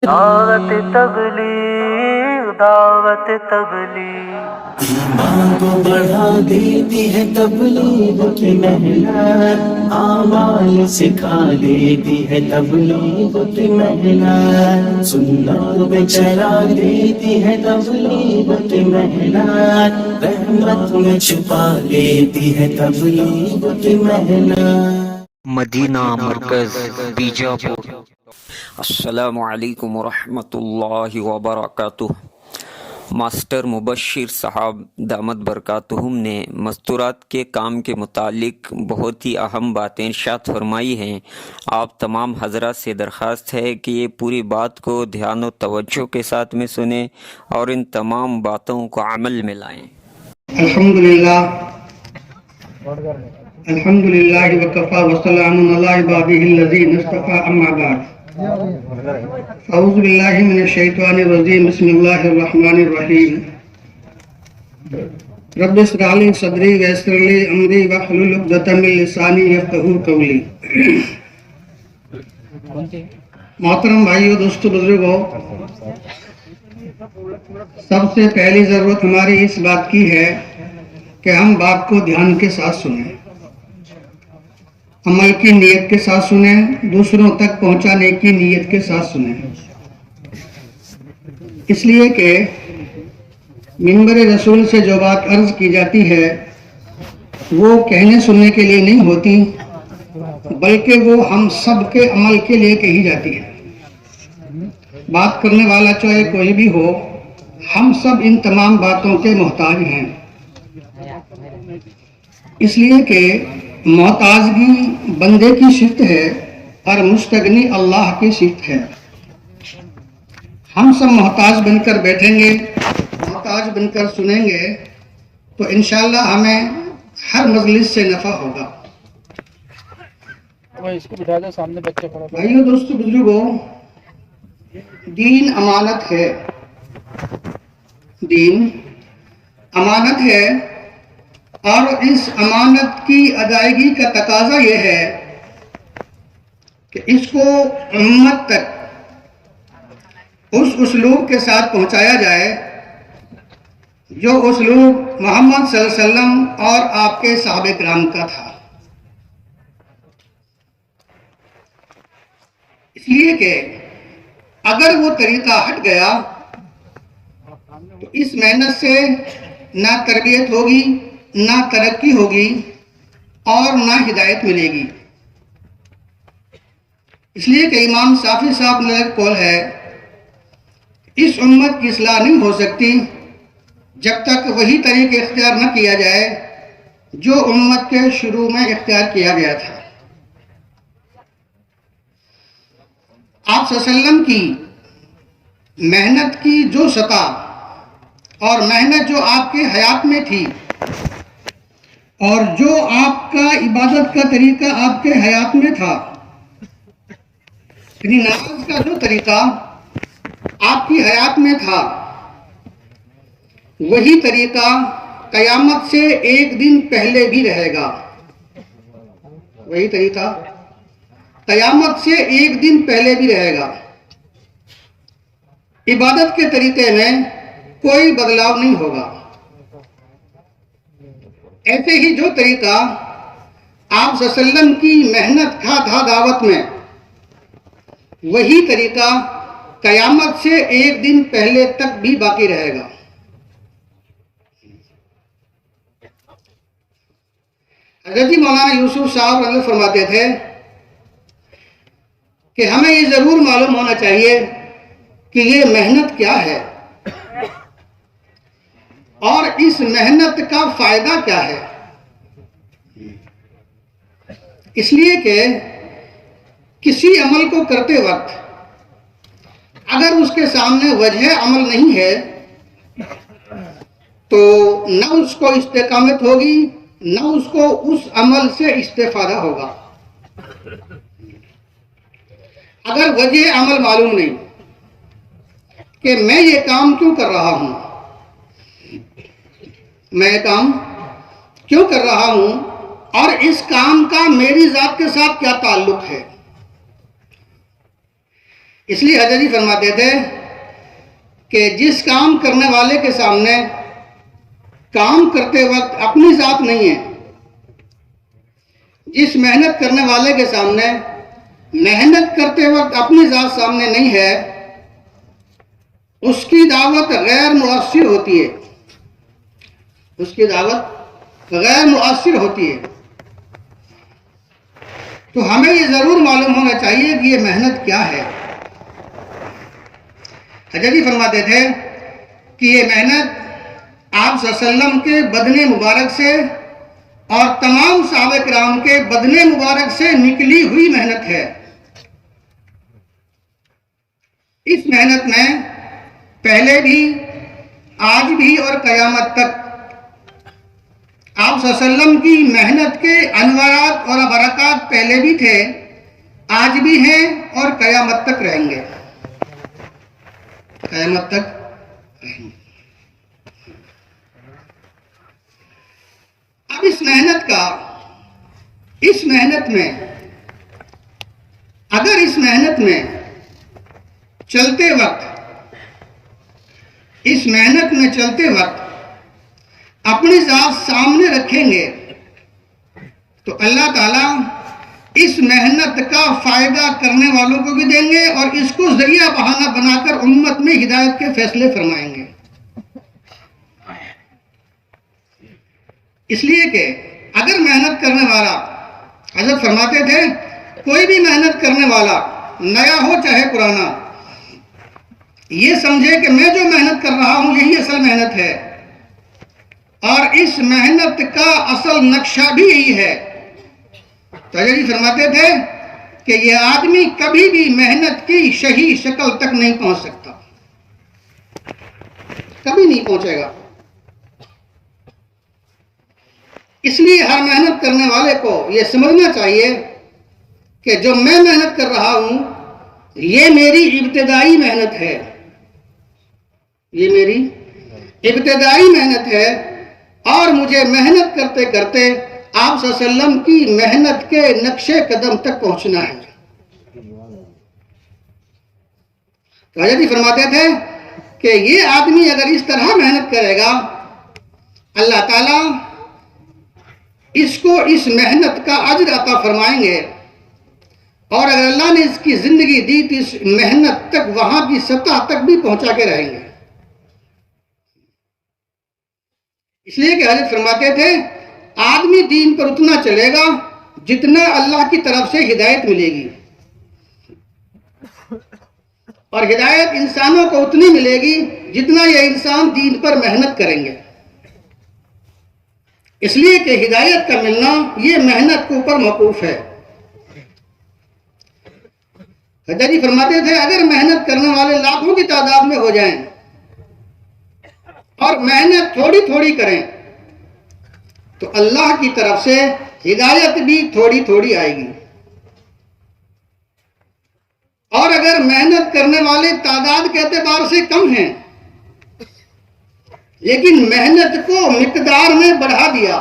دعوت تبلیغ دعوت تبلیغ ایمان کو بڑھا دیتی ہے تبلیغ کی محنت، اعمال سکھا دیتی ہے تبلیغ کی محنت، سنتوں میں چلا دیتی ہے تبلیغ کی محنت، رحمت میں چھپا دیتی ہے تبلیغ کی محنت۔ مدینہ مرکز بیجاپور۔ السلام علیکم ورحمۃ اللہ وبرکاتہ۔ ماسٹر مبشر صاحب دامت برکاتہم نے مستورات کے کام کے متعلق بہت ہی اہم باتیں ارشاد فرمائی ہیں۔ آپ تمام حضرات سے درخواست ہے کہ یہ پوری بات کو دھیان و توجہ کے ساتھ میں سنیں اور ان تمام باتوں کو عمل میں لائیں۔ الحمدللہ الحمدللہ وکفا وسلام علی عبادہ الذین اصطفی، اما بعد، اعوذ باللہ من الشیطان الرجیم، بسم اللہ الرحمن الرحیم۔ رب اشرح لی صدری ویسر لی امری واحلل عقدۃ من لسانی یفقہوا قولی۔ محترم بھائیو، دوستو، بزرگوں، سب سے پہلی ضرورت ہماری اس بات کی ہے کہ ہم بات کو دھیان کے ساتھ سنیں، عمل کی نیت کے ساتھ سنیں، دوسروں تک پہنچانے کی نیت کے ساتھ سنیں، اس لیے کہ منبر رسول سے جو بات عرض کی جاتی ہے وہ کہنے سننے کے لیے نہیں ہوتی، بلکہ وہ ہم سب کے عمل کے لیے کہی جاتی ہے۔ بات کرنے والا چاہے کوئی بھی ہو، ہم سب ان تمام باتوں کے محتاج ہیں، اس لیے کہ محتاجگی بندے کی صفت ہے اور مستغنی اللہ کی صفت ہے۔ ہم سب محتاج بن کر بیٹھیں گے، محتاج بن کر سنیں گے تو انشاءاللہ ہمیں ہر مجلس سے نفع ہوگا۔ بھائیو، دوستو، بزرگوں، دین امانت ہے، دین امانت ہے، اور اس امانت کی ادائیگی کا تقاضا یہ ہے کہ اس کو امت تک اس اسلوب کے ساتھ پہنچایا جائے جو اسلوب محمد صلی اللہ علیہ وسلم اور آپ کے صحابہ کرام کا تھا، اس لیے کہ اگر وہ طریقہ ہٹ گیا تو اس محنت سے نہ تربیت ہوگی، نہ ترقی ہوگی اور نہ ہدایت ملے گی۔ اس لیے کہ امام شافعی صاحب نے ایک قول ہے، اس امت کی اصلاح نہیں ہو سکتی جب تک وہی طریقہ اختیار نہ کیا جائے جو امت کے شروع میں اختیار کیا گیا تھا۔ آپ صلی اللہ علیہ وسلم کی محنت کی جو سطح اور محنت جو آپ کے حیات میں تھی اور جو آپ کا عبادت کا طریقہ آپ کے حیات میں تھا، یعنی نماز کا جو طریقہ آپ کی حیات میں تھا، وہی طریقہ قیامت سے ایک دن پہلے بھی رہے گا، وہی طریقہ قیامت سے ایک دن پہلے بھی رہے گا۔ عبادت کے طریقے میں کوئی بدلاؤ نہیں ہوگا۔ ایسے ہی جو طریقہ آپ صلی اللہ علیہ وسلم کی محنت کا تھا دعوت میں، وہی طریقہ قیامت سے ایک دن پہلے تک بھی باقی رہے گا۔ حضرت مولانا یوسف صاحب رضی اللہ فرماتے تھے کہ ہمیں یہ ضرور معلوم ہونا چاہیے کہ یہ محنت کیا ہے اور اس محنت کا فائدہ کیا ہے، اس لیے کہ کسی عمل کو کرتے وقت اگر اس کے سامنے وجہ عمل نہیں ہے تو نہ اس کو استقامت ہوگی، نہ اس کو اس عمل سے استفادہ ہوگا۔ اگر وجہ عمل معلوم نہیں کہ میں یہ کام کیوں کر رہا ہوں، میں یہ کام کیوں کر رہا ہوں اور اس کام کا میری ذات کے ساتھ کیا تعلق ہے، اس لیے حضرت جی فرماتے تھے کہ جس کام کرنے والے کے سامنے کام کرتے وقت اپنی ذات نہیں ہے، جس محنت کرنے والے کے سامنے محنت کرتے وقت اپنی ذات سامنے نہیں ہے، اس کی دعوت غیر مؤثر ہوتی ہے، اس کی دعوت غیر مؤثر ہوتی ہے۔ تو ہمیں یہ ضرور معلوم ہونا چاہیے کہ یہ محنت کیا ہے۔ حضرت جی فرماتے تھے کہ یہ محنت آپ صلی اللہ علیہ وسلم کے بدن مبارک سے اور تمام صحابہ کرام کے بدن مبارک سے نکلی ہوئی محنت ہے۔ اس محنت میں پہلے بھی، آج بھی اور قیامت تک آپ صلی اللہ علیہ وسلم کی محنت کے انوارات اور برکات پہلے بھی تھے، آج بھی ہیں اور قیامت تک رہیں گے، قیامت تک رہیں گے۔ اب اس محنت میں اگر اس محنت میں چلتے وقت اپنی ذات سامنے رکھیں گے تو اللہ تعالیٰ اس محنت کا فائدہ کرنے والوں کو بھی دیں گے اور اس کو ذریعہ بہانہ بنا کر امت میں ہدایت کے فیصلے فرمائیں گے۔ اس لیے کہ اگر محنت کرنے والا، حضرت فرماتے تھے کوئی بھی محنت کرنے والا نیا ہو چاہے پرانا، یہ سمجھے کہ میں جو محنت کر رہا ہوں یہی اصل محنت ہے، اور اس محنت کا اصل نقشہ بھی یہی ہے۔ تو حضرت جی فرماتے تھے کہ یہ آدمی کبھی بھی محنت کی صحیح شکل تک نہیں پہنچ سکتا، کبھی نہیں پہنچے گا۔ اس لیے ہر محنت کرنے والے کو یہ سمجھنا چاہیے کہ جو میں محنت کر رہا ہوں یہ میری ابتدائی محنت ہے، یہ میری ابتدائی محنت ہے، اور مجھے محنت کرتے کرتے آپ صلی اللہ علیہ وسلم کی محنت کے نقش قدم تک پہنچنا ہے۔ تو حضرت جی فرماتے تھے کہ یہ آدمی اگر اس طرح محنت کرے گا، اللہ تعالیٰ اس کو اس محنت کا اجر عطا فرمائیں گے، اور اگر اللہ نے اس کی زندگی دی تو اس محنت تک، وہاں کی سطح تک بھی پہنچا کے رہیں گے۔ اس لیے کہ حضرت فرماتے تھے آدمی دین پر اتنا چلے گا جتنا اللہ کی طرف سے ہدایت ملے گی، اور ہدایت انسانوں کو اتنی ملے گی جتنا یہ انسان دین پر محنت کریں گے۔ اس لیے کہ ہدایت کا ملنا یہ محنت کے اوپر موقوف ہے۔ حضرت جی فرماتے تھے اگر محنت کرنے والے لاکھوں کی تعداد میں ہو جائیں اور محنت تھوڑی تھوڑی کریں تو اللہ کی طرف سے ہدایت بھی تھوڑی تھوڑی آئے گی، اور اگر محنت کرنے والے تعداد کے اعتبار سے کم ہیں لیکن محنت کو مقدار میں بڑھا دیا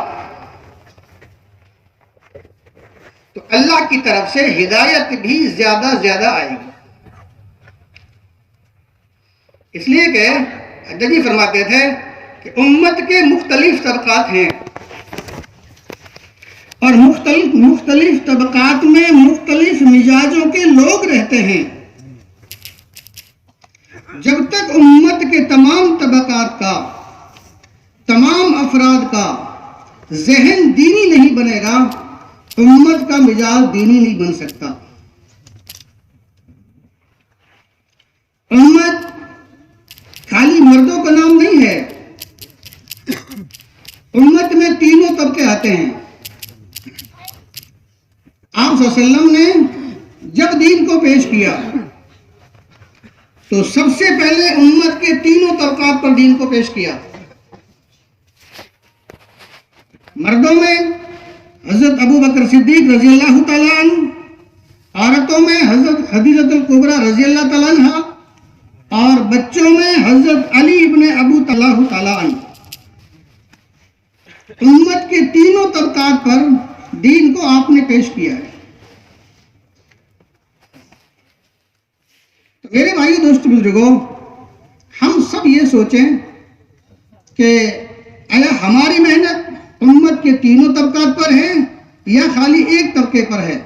تو اللہ کی طرف سے ہدایت بھی زیادہ زیادہ آئے گی۔ اس لیے کہ حضرت جی فرماتے تھے کہ امت کے مختلف طبقات ہیں، اور مختلف طبقات میں مختلف مزاجوں کے لوگ رہتے ہیں۔ جب تک امت کے تمام طبقات کا، تمام افراد کا ذہن دینی نہیں بنے گا، امت کا مزاج دینی نہیں بن سکتا۔ امت خالی مردوں کا نام نہیں ہے، امت میں تینوں طبقے آتے ہیں۔ آپ صلی اللہ علیہ وسلم نے جب دین کو پیش کیا تو سب سے پہلے امت کے تینوں طبقات پر دین کو پیش کیا۔ مردوں میں حضرت ابو بکر صدیق رضی اللہ تعالیٰ عنہ، عورتوں میں حضرت خدیجہ الکبریٰ رضی اللہ تعالیٰ عنہ، اور بچوں میں حضرت علی ابن ابو طلحہ تعالیٰ عنہ۔ امت کے تینوں طبقات پر دین کو آپ نے پیش کیا ہے۔ تو میرے بھائی دوست بزرگوں، ہم سب یہ سوچیں کہ آیا ہماری محنت امت کے تینوں طبقات پر ہے یا خالی ایک طبقے پر ہے؟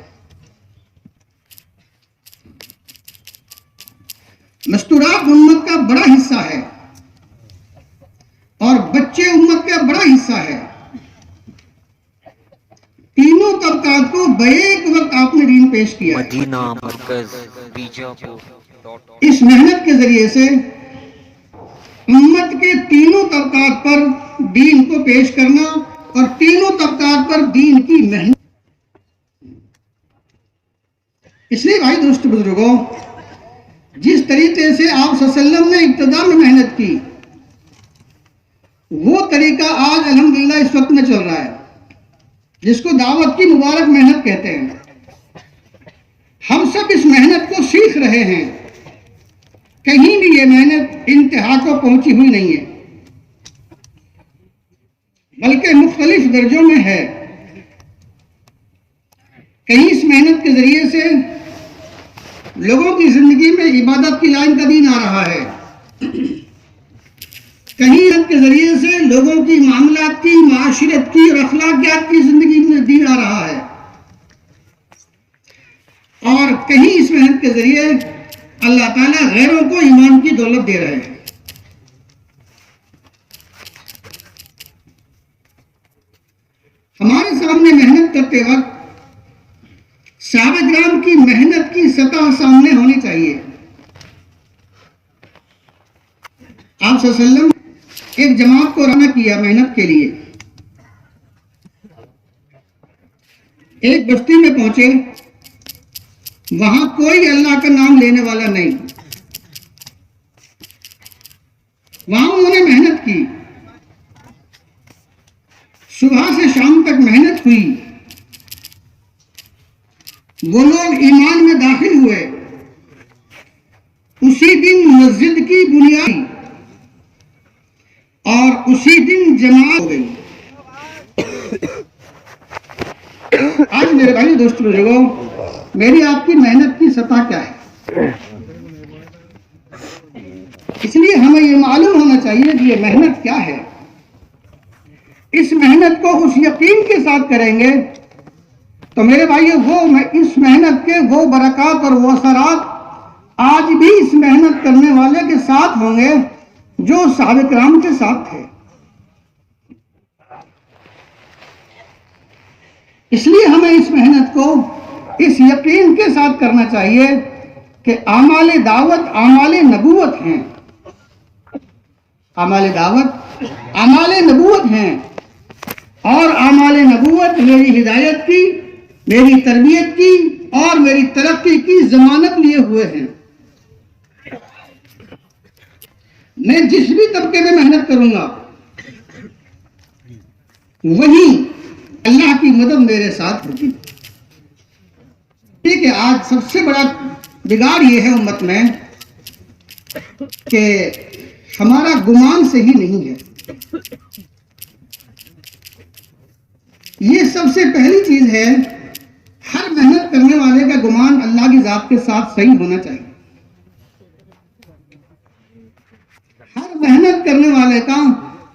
مستورات امت کا بڑا حصہ ہے اور بچے امت کا بڑا حصہ ہے. تینوں طبقات کو بیک وقت آپ نے دین پیش کیا ہے. مدینہ مرکز بیجاپور. اس محنت کے ذریعے سے امت کے تینوں طبقات پر دین کو پیش کرنا اور تینوں طبقات پر دین کی محنت. اس لیے بھائی دوست بزرگوں، جس طریقے سے آپ صلی اللہ علیہ وسلم نے ابتدا میں محنت کی، وہ طریقہ آج الحمدللہ اس وقت میں چل رہا ہے، جس کو دعوت کی مبارک محنت کہتے ہیں. ہم سب اس محنت کو سیکھ رہے ہیں. کہیں بھی یہ محنت انتہا کو پہنچی ہوئی نہیں ہے، بلکہ مختلف درجوں میں ہے. کہیں اس محنت کے ذریعے سے لوگوں کی زندگی میں عبادت کی لائن کا دین آ رہا ہے، کہیں محنت کے ذریعے سے لوگوں کی معاملات کی، معاشرت کی اور اخلاقیات کی زندگی میں دین آ رہا ہے، اور کہیں اس محنت کے ذریعے اللہ تعالیٰ غیروں کو ایمان کی دولت دے رہے ہیں. ہمارے سامنے محنت کرتے وقت صحابہ کرام کی محنت کی سطح سامنے ہونی چاہیے. آپ صلی اللہ علیہ وسلم ایک جماعت کو روانہ کیا محنت کے لیے. ایک بستی میں پہنچے، وہاں کوئی اللہ کا نام لینے والا نہیں. وہاں انہوں نے محنت کی، صبح سے شام تک محنت ہوئی. وہ لوگ ایمان میں داخل ہوئے. اسی دن مسجد کی بنیاد اور اسی دن جماعت ہو گئی. آج میرے بھائی دوست بزرگوں، میری آپ کی محنت کی سطح کیا ہے؟ اس لیے ہمیں یہ معلوم ہونا چاہیے کہ یہ محنت کیا ہے. اس محنت کو اس یقین کے ساتھ کریں گے تو میرے بھائیو اس محنت کے وہ برکات اور وہ اثرات آج بھی اس محنت کرنے والے کے ساتھ ہوں گے جو صحابہ کرام کے ساتھ تھے. اس لیے ہمیں اس محنت کو اس یقین کے ساتھ کرنا چاہیے کہ اعمال دعوت اعمال نبوت ہیں. اعمال دعوت اعمال نبوت ہیں، اور اعمال نبوت میری ہدایت کی، میری تربیت کی اور میری ترقی کی ضمانت لیے ہوئے ہیں. میں جس بھی طبقے میں محنت کروں گا وہی اللہ کی مدد میرے ساتھ ہوگی. ٹھیک ہے، آج سب سے بڑا بگاڑ یہ ہے امت میں کہ ہمارا گمان صحیح نہیں ہے. یہ سب سے پہلی چیز ہے، ہر محنت کرنے والے کا گمان اللہ کی ذات کے ساتھ صحیح ہونا چاہیے. ہر محنت کرنے والے کا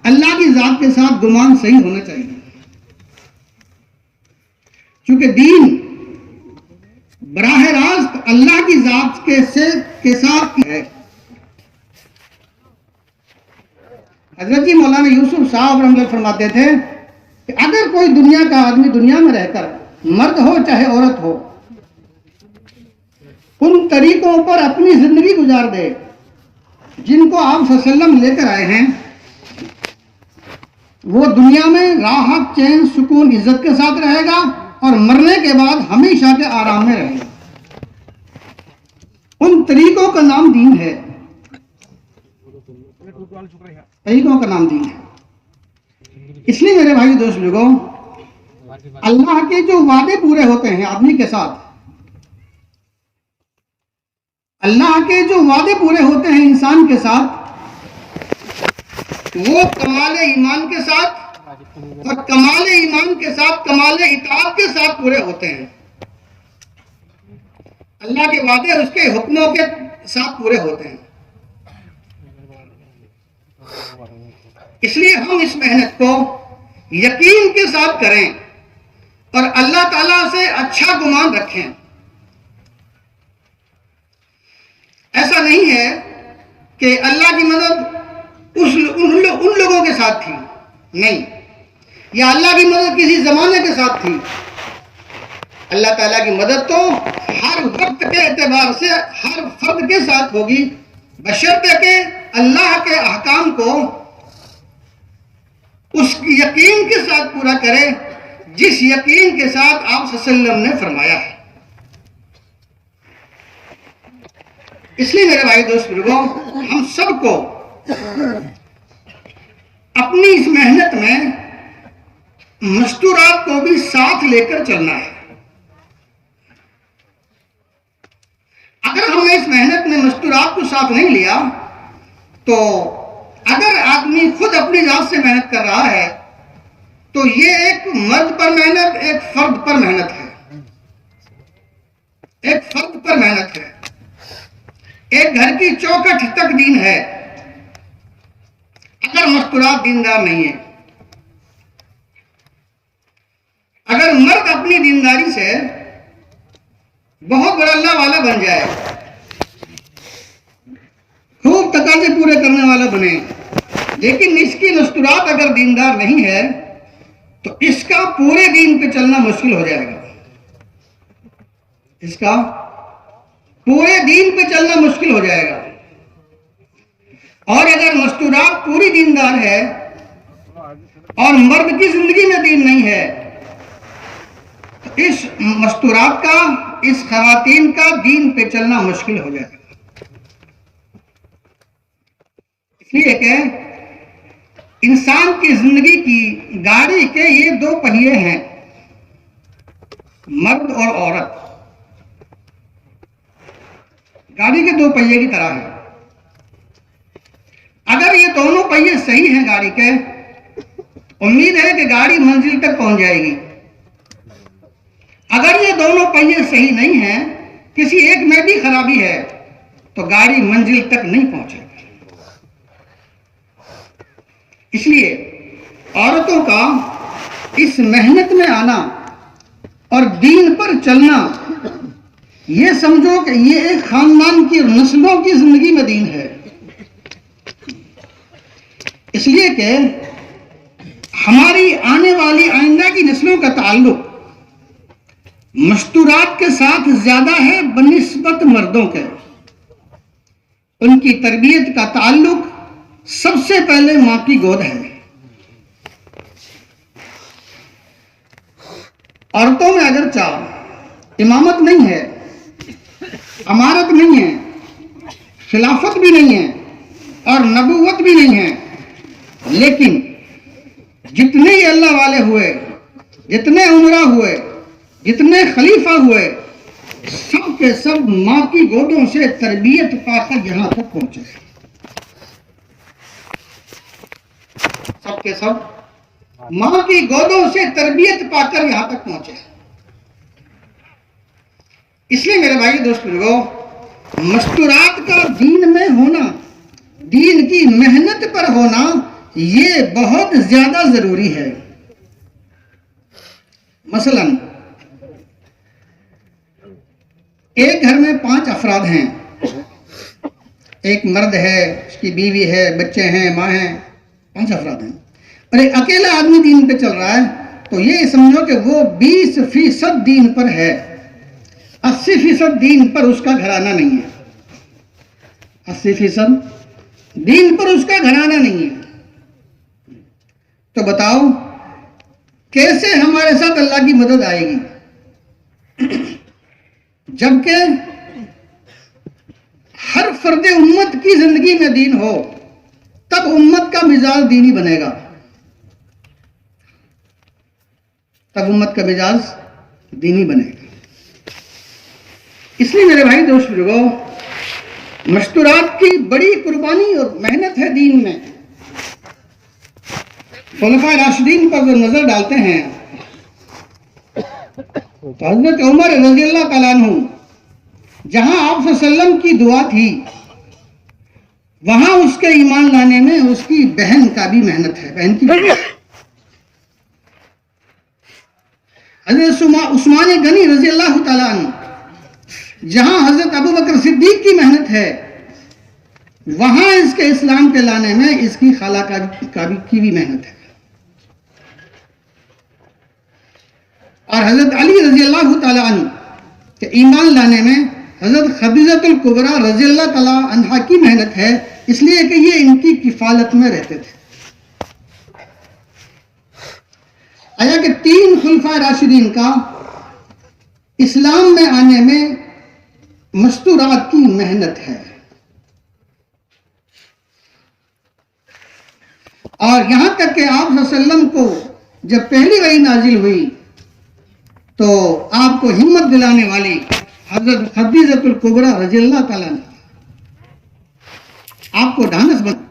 اللہ کی ذات کے ساتھ گمان صحیح ہونا چاہیے. چونکہ دین براہ راست اللہ کی ذات کے ساتھ ہے. حضرت جی مولانا یوسف صاحب رحمۃ اللہ فرماتے تھے کہ اگر کوئی دنیا کا آدمی دنیا میں رہ کر، مرد ہو چاہے عورت ہو، ان طریقوں پر اپنی زندگی گزار دے جن کو آپ صلی اللہ علیہ وسلم لے کر آئے ہیں، وہ دنیا میں راحت، چین، سکون، عزت کے ساتھ رہے گا اور مرنے کے بعد ہمیشہ کے آرام میں رہے گا. ان طریقوں کا نام دین ہے. طریقوں کا نام دین ہے. اس لیے میرے بھائی دوست لوگوں، اللہ کے جو وعدے پورے ہوتے ہیں آدمی کے ساتھ، اللہ کے جو وعدے پورے ہوتے ہیں انسان کے ساتھ، وہ کمال ایمان کے ساتھ اور کمال ایمان کے ساتھ کمال اطاعت کے ساتھ پورے ہوتے ہیں. اللہ کے وعدے اس کے حکموں کے ساتھ پورے ہوتے ہیں. اس لیے ہم اس محنت کو یقین کے ساتھ کریں اور اللہ تعالیٰ سے اچھا گمان رکھیں. ایسا نہیں ہے کہ اللہ کی مدد ان لوگوں کے ساتھ تھی، نہیں، یا اللہ کی مدد کسی زمانے کے ساتھ تھی. اللہ تعالیٰ کی مدد تو ہر وقت کے اعتبار سے ہر فرد کے ساتھ ہوگی، بشرطے کہ اللہ کے احکام کو اس یقین کے ساتھ پورا کرے جس یقین کے ساتھ آپ صلی اللہ علیہ وسلم نے فرمایا ہے. اس لیے میرے بھائی دوست بزرگوں، ہم سب کو اپنی اس محنت میں مستورات کو بھی ساتھ لے کر چلنا ہے. اگر ہم نے اس محنت میں مستورات کو ساتھ نہیں لیا تو اگر آدمی خود اپنی ذات سے محنت کر رہا ہے تو یہ ایک مرد پر محنت، ایک فرد پر محنت ہے. ایک فرد پر محنت ہے، ایک گھر کی چوکھٹ تک دین ہے اگر مستورات دیندار نہیں ہے. اگر مرد اپنی دینداری سے بہت بڑا اللہ والا بن جائے، خوب تقاضے پورے کرنے والا بنے، لیکن اس کی مستورات اگر دیندار نہیں ہے تو اس کا پورے دین پہ چلنا مشکل ہو جائے گا. اس کا پورے دین پہ چلنا مشکل ہو جائے گا. اور اگر مستورات پوری دیندار ہے اور مرد کی زندگی میں دین نہیں ہے تو اس مستورات کا، اس خواتین کا دین پہ چلنا مشکل ہو جائے گا. اس لیے کہ انسان کی زندگی کی گاڑی کے یہ دو پہیے ہیں، مرد اور عورت. گاڑی کے دو پہیے کی طرح ہے. اگر یہ دونوں پہیے صحیح ہیں گاڑی کے، امید ہے کہ گاڑی منزل تک پہنچ جائے گی. اگر یہ دونوں پہیے صحیح نہیں ہیں، کسی ایک میں بھی خرابی ہے تو گاڑی منزل تک نہیں پہنچے گی. اس لیے عورتوں کا اس محنت میں آنا اور دین پر چلنا، یہ سمجھو کہ یہ ایک خاندان کی نسلوں کی زندگی میں دین ہے. اس لیے کہ ہماری آنے والی آئندہ کی نسلوں کا تعلق مستورات کے ساتھ زیادہ ہے بنسبت مردوں کے. ان کی تربیت کا تعلق سب سے پہلے ماں کی گود ہے. عورتوں میں اگرچہ امامت نہیں ہے، امارت نہیں ہے، خلافت بھی نہیں ہے اور نبوت بھی نہیں ہے، لیکن جتنے ہی اللہ والے ہوئے، جتنے عمرہ ہوئے، جتنے خلیفہ ہوئے، سب کے سب ماں کی گودوں سے تربیت پا کر یہاں تک پہنچے. سب کے سب ماں کی گودوں سے تربیت پا کر یہاں تک پہنچے. اس لیے میرے بھائی دوست بزرگوں، مستورات کا دین میں ہونا، دین کی محنت پر ہونا، یہ بہت زیادہ ضروری ہے. مثلا ایک گھر میں 5 افراد ہیں، ایک مرد ہے، اس کی بیوی ہے، بچے ہیں، ماں ہیں، 5 افراد ہیں، اور ایک اکیلا آدمی دین پہ چل رہا ہے تو یہ سمجھو کہ وہ 20% دین پر ہے، 80% دین پر اس کا گھرانہ نہیں ہے. 80% دین پر اس کا گھرانہ نہیں ہے. تو بتاؤ کیسے ہمارے ساتھ اللہ کی مدد آئے گی؟ جبکہ ہر فرد امت کی زندگی میں دین ہو تب امت کا مزاج دینی بنے گا، تب امت کا مزاج دینی بنے گا. اس لیے میرے بھائی دوست بزرگوں، مستورات کی بڑی قربانی اور محنت ہے دین میں. خلفائے راشدین پر جو نظر ڈالتے ہیں تو حضرت عمر رضی اللہ تعالیٰ عنہ جہاں آپ صلی اللہ علیہ وسلم کی دعا تھی وہاں اس کے ایمان لانے میں اس کی بہن کا بھی محنت ہے، بہن کی حضرت عثمان غنی رضی اللہ تعالیٰ عنہ، جہاں حضرت ابوبکر صدیق کی محنت ہے وہاں اس کے اسلام کے لانے میں اس کی خالہ کی بھی محنت ہے، اور حضرت علی رضی اللہ تعالیٰ عنہ کے ایمان لانے میں حضرت خدیجہ الکبریٰ رضی اللہ تعالیٰ عنہ کی محنت ہے، اس لیے کہ یہ ان کی کفالت میں رہتے تھے۔ آیا کہ 3 خلفائے راشدین کا اسلام میں آنے میں مستورات کی محنت ہے، اور یہاں تک کہ آپ صلی اللہ علیہ وسلم کو جب پہلی وحی نازل ہوئی تو آپ کو ہمت دلانے والی حضرت خدیجہ الکبریٰ رضی اللہ تعالیٰ عنہ آپ کو ڈھانس بنا۔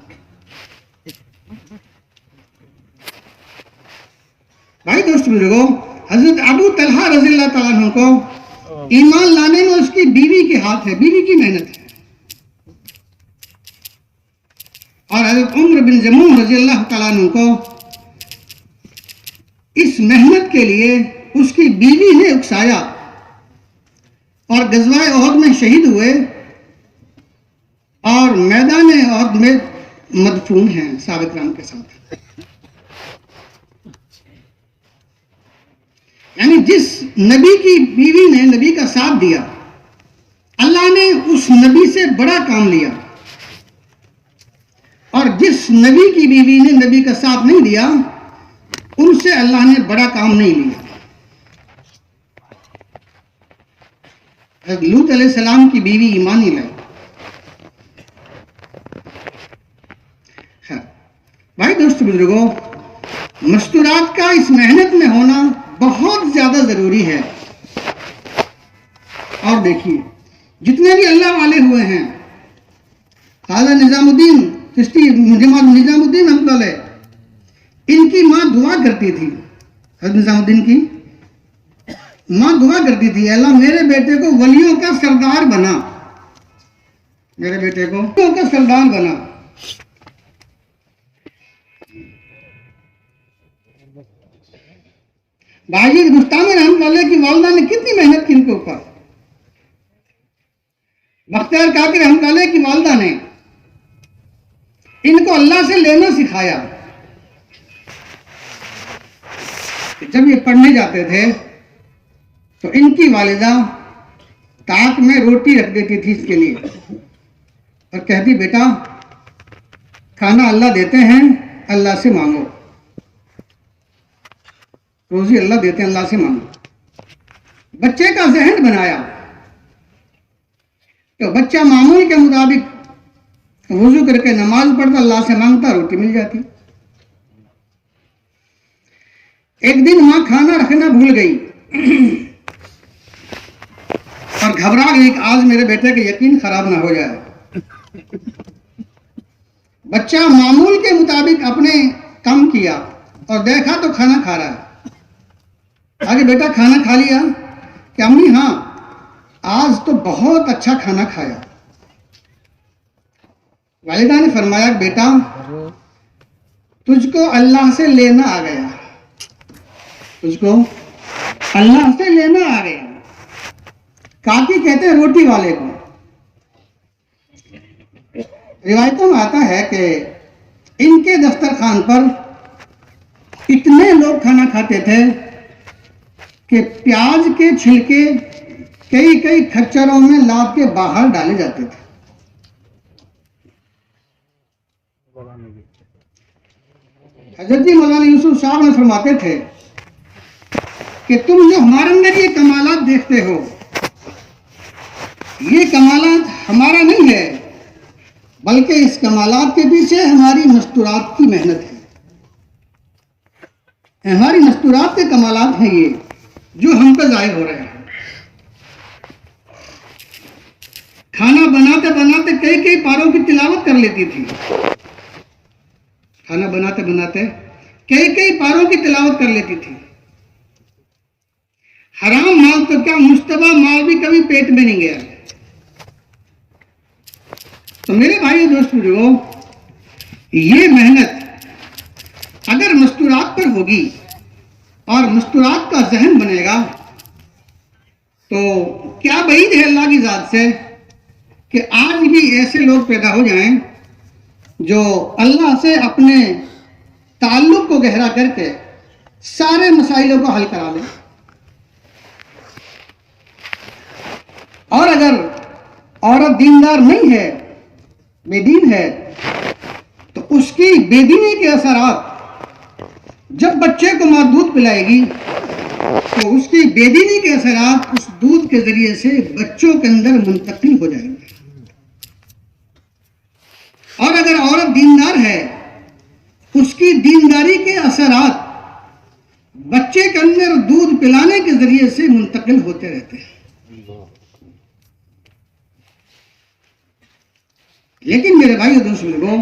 بھائی دوست بزرگوں، حضرت ابو طلحہ رضی اللہ تعالیٰ عنہ کو ایمان لانے میں اس کی بیوی کے ہاتھ ہے، بیوی کی محنت ہے، اور حضرت عمر بن جموح رضی اللہ تعالیٰ عنہ کو اس محنت کے لیے اس کی بیوی نے اکسایا، اور غزوہ احد میں شہید ہوئے اور میدان احد میں مدفون ہیں صحابہ کرام کے ساتھ۔ یعنی جس نبی کی بیوی نے نبی کا ساتھ دیا، اللہ نے اس نبی سے بڑا کام لیا، اور جس نبی کی بیوی نے نبی کا ساتھ نہیں دیا ان سے اللہ نے بڑا کام نہیں لیا۔ لوط علیہ السلام کی بیوی ایمان ہی لائی۔ بھائی دوست بزرگوں، مستورات کا اس محنت میں ہونا بہت زیادہ ضروری ہے، اور دیکھیے جتنے بھی اللہ والے ہوئے ہیں، خواجہ نظام الدین چشتی، نظام الدین رحمۃ اللہ علیہ، ان کی ماں دعا کرتی تھی، حضرت نظام الدین کی ماں دعا کرتی تھی، اللہ میرے بیٹے کو ولیوں کا سردار بنا، میرے بیٹے کو ولیوں کا سردار بنا۔ بھائی مستعمل رحمۃ اللہ کی والدہ نے کتنی محنت کی ان کے اوپر، بختیار کاکر رحمۃ اللہ کی والدہ نے ان کو اللہ سے لینا سکھایا۔ جب یہ پڑھنے جاتے تھے تو ان کی والدہ تاک میں روٹی رکھ دیتی تھی اس کے لیے، اور کہتی بیٹا کھانا اللہ دیتے ہیں، اللہ سے مانگو، روزی اللہ دیتے ہیں، اللہ سے مانگو۔ بچے کا ذہن بنایا تو بچہ معمول کے مطابق وضو کر کے نماز پڑھتا، اللہ سے مانگتا، روٹی مل جاتی۔ ایک دن ماں کھانا رکھنا بھول گئی اور گھبرا گئی کہ آج میرے بیٹے کا یقین خراب نہ ہو جائے۔ بچہ معمول کے مطابق اپنے کام کیا اور دیکھا تو کھانا کھا رہا ہے۔ آگے بیٹا کھانا کھا لیا؟ کہ امی ہاں آج تو بہت اچھا کھانا کھایا۔ والدہ نے فرمایا بیٹا تجھ کو اللہ سے لینا آ گیا، تجھ کو اللہ سے لینا آ گیا۔ کاکی کہتے ہیں روٹی والے کو۔ روایتوں میں آتا ہے کہ ان کے دسترخوان پر اتنے لوگ کھانا کھاتے تھے کہ پیاز کے چھلکے کئی کھچروں میں لاد کے باہر ڈالے جاتے تھے۔ حضرت مولانا یوسف صاحب نے فرماتے تھے کہ تم جو ہمارے اندر یہ کمالات دیکھتے ہو، یہ کمالات ہمارا نہیں ہے، بلکہ اس کمالات کے پیچھے ہماری مستورات کی محنت ہے، ہماری مستورات کے کمالات ہیں یہ جو ہم پہ ظاہر ہو رہے ہیں۔ کھانا بناتے بناتے کئی پاروں کی تلاوت کر لیتی تھی، کھانا بناتے بناتے کئی پاروں کی تلاوت کر لیتی تھی۔ حرام مال تو کیا مشتبہ مال بھی کبھی پیٹ میں نہیں گیا، تو میرے بھائی دوست بزرگوں، یہ محنت اگر مستورات پر ہوگی اور مستورات کا ذہن بنے گا تو کیا بعید ہے اللہ کی ذات سے کہ آج بھی ایسے لوگ پیدا ہو جائیں جو اللہ سے اپنے تعلق کو گہرا کر کے سارے مسائلوں کو حل کرا دیں. اور اگر عورت دیندار نہیں ہے، بے دین ہے، تو اس کی بے دینی کے اثرات جب بچے کو ماں دودھ پلائے گی تو اس کی بے دینی کے اثرات اس دودھ کے ذریعے سے بچوں کے اندر منتقل ہو جائیں گے. اور اگر عورت دیندار ہے، اس کی دینداری کے اثرات بچے کے اندر دودھ پلانے کے ذریعے سے منتقل ہوتے رہتے ہیں. لیکن میرے بھائی اور دوستوں،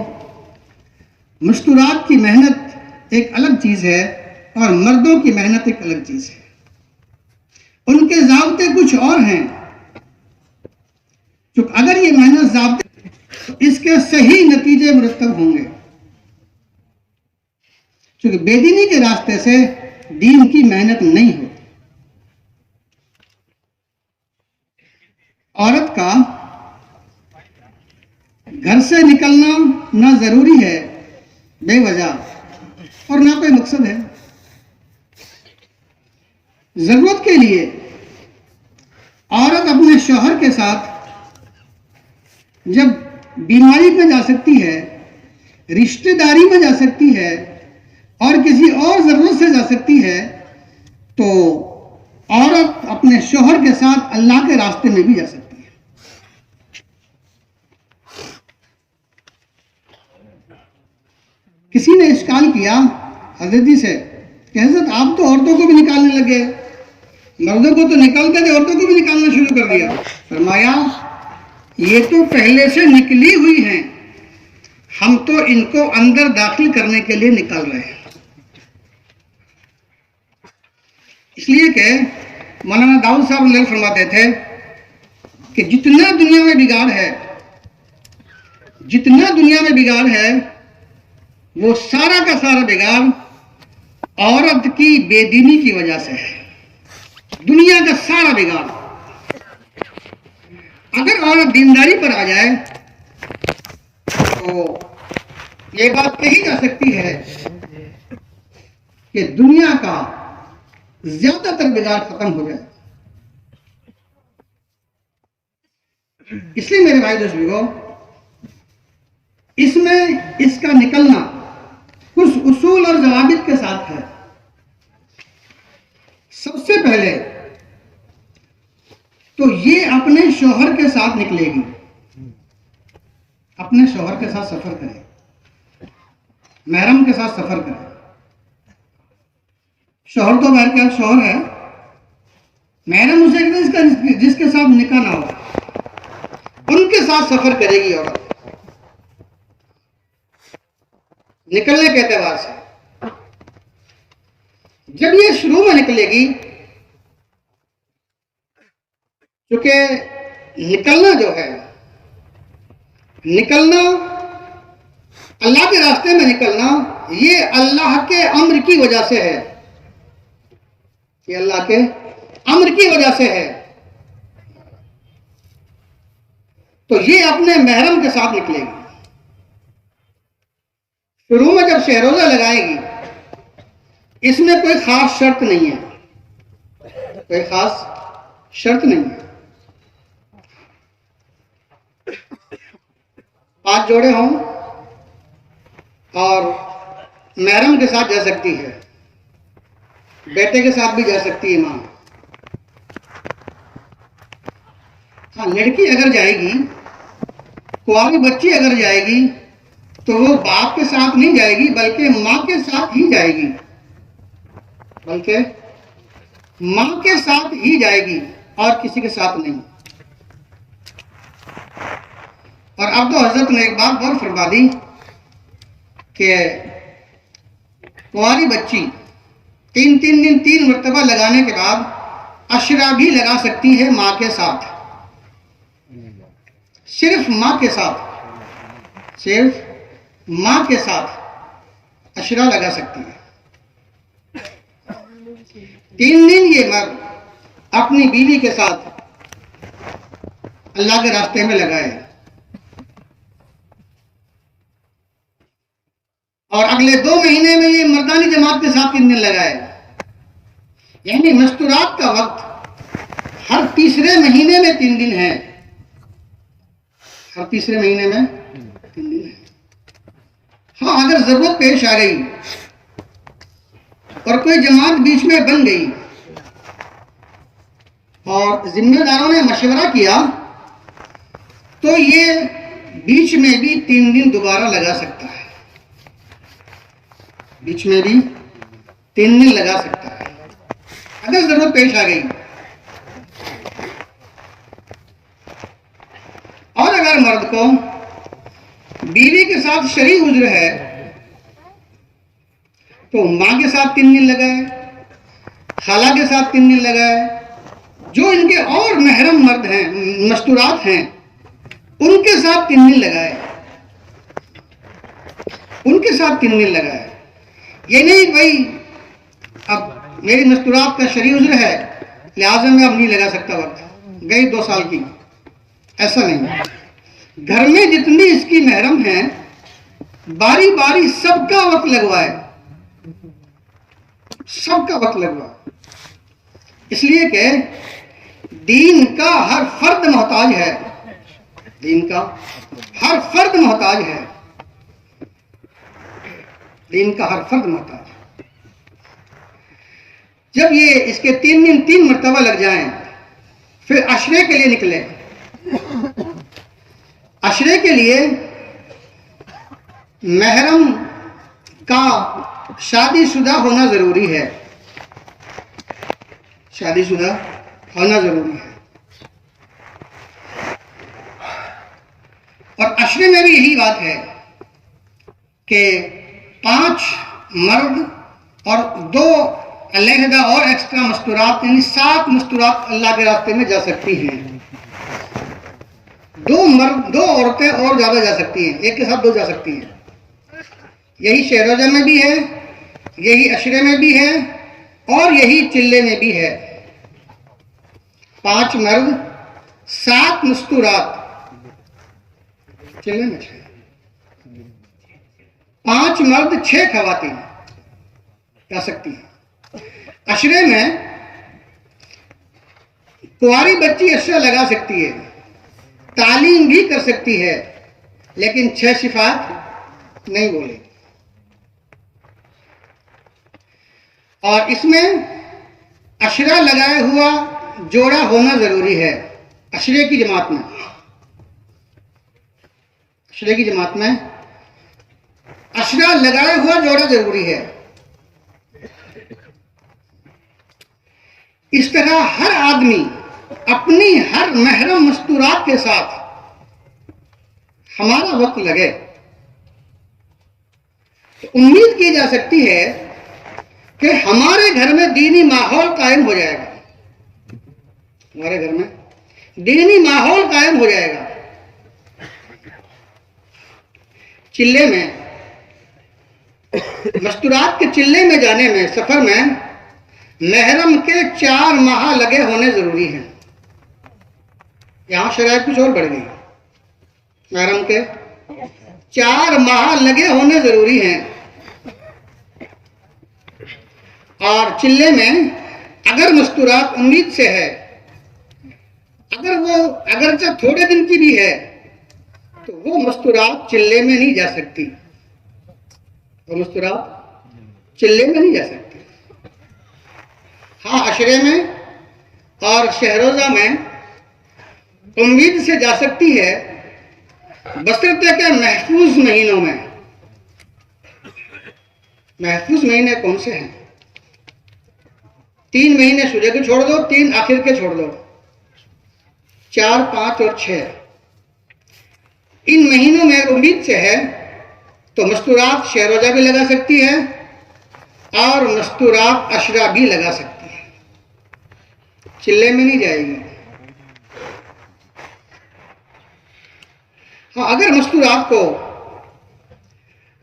مستورات کی محنت ایک الگ چیز ہے اور مردوں کی محنت ایک الگ چیز ہے. ان کے ضابطے کچھ اور ہیں. چونکہ اگر یہ محنت ضابطے تو اس کے صحیح نتیجے مرتب ہوں گے. چونکہ بے دینی کے راستے سے دین کی محنت نہیں ہوتی. عورت کا گھر سے نکلنا نہ ضروری ہے بے وجہ اور نہ کوئی مقصد ہے. ضرورت کے لیے عورت اپنے شوہر کے ساتھ جب بیماری میں جا سکتی ہے، رشتہ داری میں جا سکتی ہے اور کسی اور ضرورت سے جا سکتی ہے، تو عورت اپنے شوہر کے ساتھ اللہ کے راستے میں بھی جا سکتی ہے. کسی نے اشکال کیا حضرت جی سے کہ حضرت آپ تو عورتوں کو بھی نکالنے لگے، مردوں کو تو نکالتے تھے، عورتوں کو بھی نکالنا شروع کر دیا. فرمایا یہ تو پہلے سے نکلی ہوئی ہیں، ہم تو ان کو اندر داخل کرنے کے لیے نکال رہے ہیں. اس لیے کہ مولانا داؤد صاحب اللہ فرماتے تھے کہ جتنا دنیا میں بگاڑ ہے وہ سارا کا سارا بگاڑ عورت کی بے دینی کی وجہ سے ہے. دنیا کا سارا بگاڑ. اگر عورت دینداری پر آ جائے تو یہ بات کہی جا سکتی ہے کہ دنیا کا زیادہ تر بگاڑ ختم ہو جائے. اس لیے میرے بھائی دوستوں، اس میں اس کا نکلنا کچھ اصول اور ضوابط کے ساتھ ہے. سب سے پہلے تو یہ اپنے شوہر کے ساتھ نکلے گی، اپنے شوہر کے ساتھ سفر کرے، محرم کے ساتھ سفر کرے. شوہر تو بہر کے شوہر ہے، محرم اسے جس کے ساتھ نکاح نہ ہو ان کے ساتھ سفر کرے گی عورت نکلنے کے اعتبار سے. جب یہ شروع میں نکلے گی، کیونکہ نکلنا جو ہے، نکلنا اللہ کے راستے میں نکلنا، یہ اللہ کے امر کی وجہ سے ہے. یہ اللہ کے امر کی وجہ سے ہے. تو یہ اپنے محرم کے ساتھ نکلے گی. شروع میں جب شہروزہ لگائے گی، اس میں کوئی خاص شرط نہیں ہے، کوئی خاص شرط نہیں ہے. 5 جوڑے ہوں اور محرم کے ساتھ جا سکتی ہے، بیٹے کے ساتھ بھی جا سکتی ہے ماں. ہاں، لڑکی اگر جائے گی، کواری بچی اگر جائے گی تو وہ باپ کے ساتھ نہیں جائے گی بلکہ ماں کے ساتھ ہی جائے گی، اور کسی کے ساتھ نہیں. اور اب تو حضرت نے ایک بات اور فرما دی کہ کواری بچی 3 دن 3 مرتبہ لگانے کے بعد عشرہ بھی لگا سکتی ہے ماں کے ساتھ، صرف ماں کے ساتھ. صرف ماں کے ساتھ عشرہ لگا سکتی ہے۔ 3 دن یہ مرد اپنی بیوی کے ساتھ اللہ کے راستے میں لگائے، اور اگلے 2 مہینے میں یہ مردانی جماعت کے ساتھ 3 دن لگائے، یعنی مستورات کا وقت ہر تیسرے مہینے میں 3 دن ہے، ہر تیسرے مہینے میں 3 دن ہے۔ ہاں اگر ضرورت پیش آ گئی اور کوئی جماعت بیچ میں بن گئی اور ذمہ داروں نے مشورہ کیا تو یہ بیچ میں بھی 3 دن دوبارہ لگا سکتا ہے، بیچ میں بھی 3 دن لگا سکتا ہے اگر ضرورت پیش آ گئی۔ اور اگر مرد کو بیوی کے ساتھ شرعی عذر ہے تو ماں کے ساتھ 3 دن لگائے، خالہ کے ساتھ 3 دن لگائے، جو ان کے اور محرم مرد ہیں، مستورات ہیں، ان کے ساتھ 3 دن لگائے، ان کے ساتھ 3 دن لگائے۔ یہ نہیں کہ بھائی اب میری مستورات کا شرعی عذر ہے لہٰذا میں اب نہیں لگا سکتا وقت، گئی 2 سال کی، ایسا نہیں۔ گھر میں جتنی اس کی محرم ہیں باری باری سب کا وقت لگوائے، سب کا وقت لگوائے، اس لیے کہ دین کا ہر فرد محتاج ہے، دین کا ہر فرد محتاج ہے، دین کا ہر فرد محتاج ہے۔ جب یہ اس کے 3 دن 3 مرتبہ لگ جائیں پھر عشرے کے لیے نکلے۔ عشرے کے لیے محرم کا شادی شدہ ہونا ضروری ہے، شادی شدہ ہونا ضروری ہے، اور عشرے میں بھی یہی بات ہے کہ 5 مرد اور 2 علیحدہ اور ایکسٹرا مستورات، یعنی 7 مستورات اللہ کے راستے میں جا سکتی ہیں۔ 2 عورتیں اور زیادہ جا سکتی ہیں، ایک کے ساتھ 2 جا سکتی ہیں۔ یہی شہ روزہ میں بھی ہے، یہی عشرے میں بھی ہے، اور یہی چلے میں بھی ہے۔ 5 مرد 7 مستورات، چلے میں 6، 5 مرد 6 خواتین جا سکتی ہیں۔ عشرے میں کنواری بچی عشرہ لگا سکتی ہے، تعلیم بھی کر سکتی ہے، لیکن 6 صفات نہیں بولے۔ اور اس میں عشرہ لگائے ہوا جوڑا ہونا ضروری ہے عشرے کی جماعت میں، عشرے کی جماعت میں عشرہ لگائے ہوا جوڑا ضروری ہے۔ اس طرح ہر آدمی اپنی ہر محرم مستورات کے ساتھ ہمارا وقت لگے تو امید کی جا سکتی ہے کہ ہمارے گھر میں دینی ماحول قائم ہو جائے گا، ہمارے گھر میں دینی ماحول قائم ہو جائے گا۔ چلے میں، مستورات کے چلے میں جانے میں، سفر میں محرم کے 4 ماہ لگے ہونے ضروری ہیں۔ یہاں شرائط کچھ اور بڑھ گئی، محرم کے 4 ماہ لگے ہونے ضروری ہیں۔ اور چلے میں اگر مستورات امید سے ہے، اگر وہ اگرچہ تھوڑے دن کی بھی ہے تو وہ مستورات چلے میں نہیں جا سکتی، وہ مستورات چلے میں نہیں جا سکتی۔ ہاں عشرے میں اور شہروزہ میں امید سے جا سکتی ہے، بشرطے کہ محفوظ مہینوں میں۔ محفوظ مہینے کون سے ہیں؟ 3 مہینے شروع کے چھوڑ دو، 3 آخر کے چھوڑ دو، 4، 5 اور 6۔ ان مہینوں میں امید سے ہے تو مستورات شہ روزہ بھی لگا سکتی ہے اور مستورات عشرہ بھی لگا سکتی ہے، چلے میں نہیں جائے گی۔ ہاں اگر مستورات کو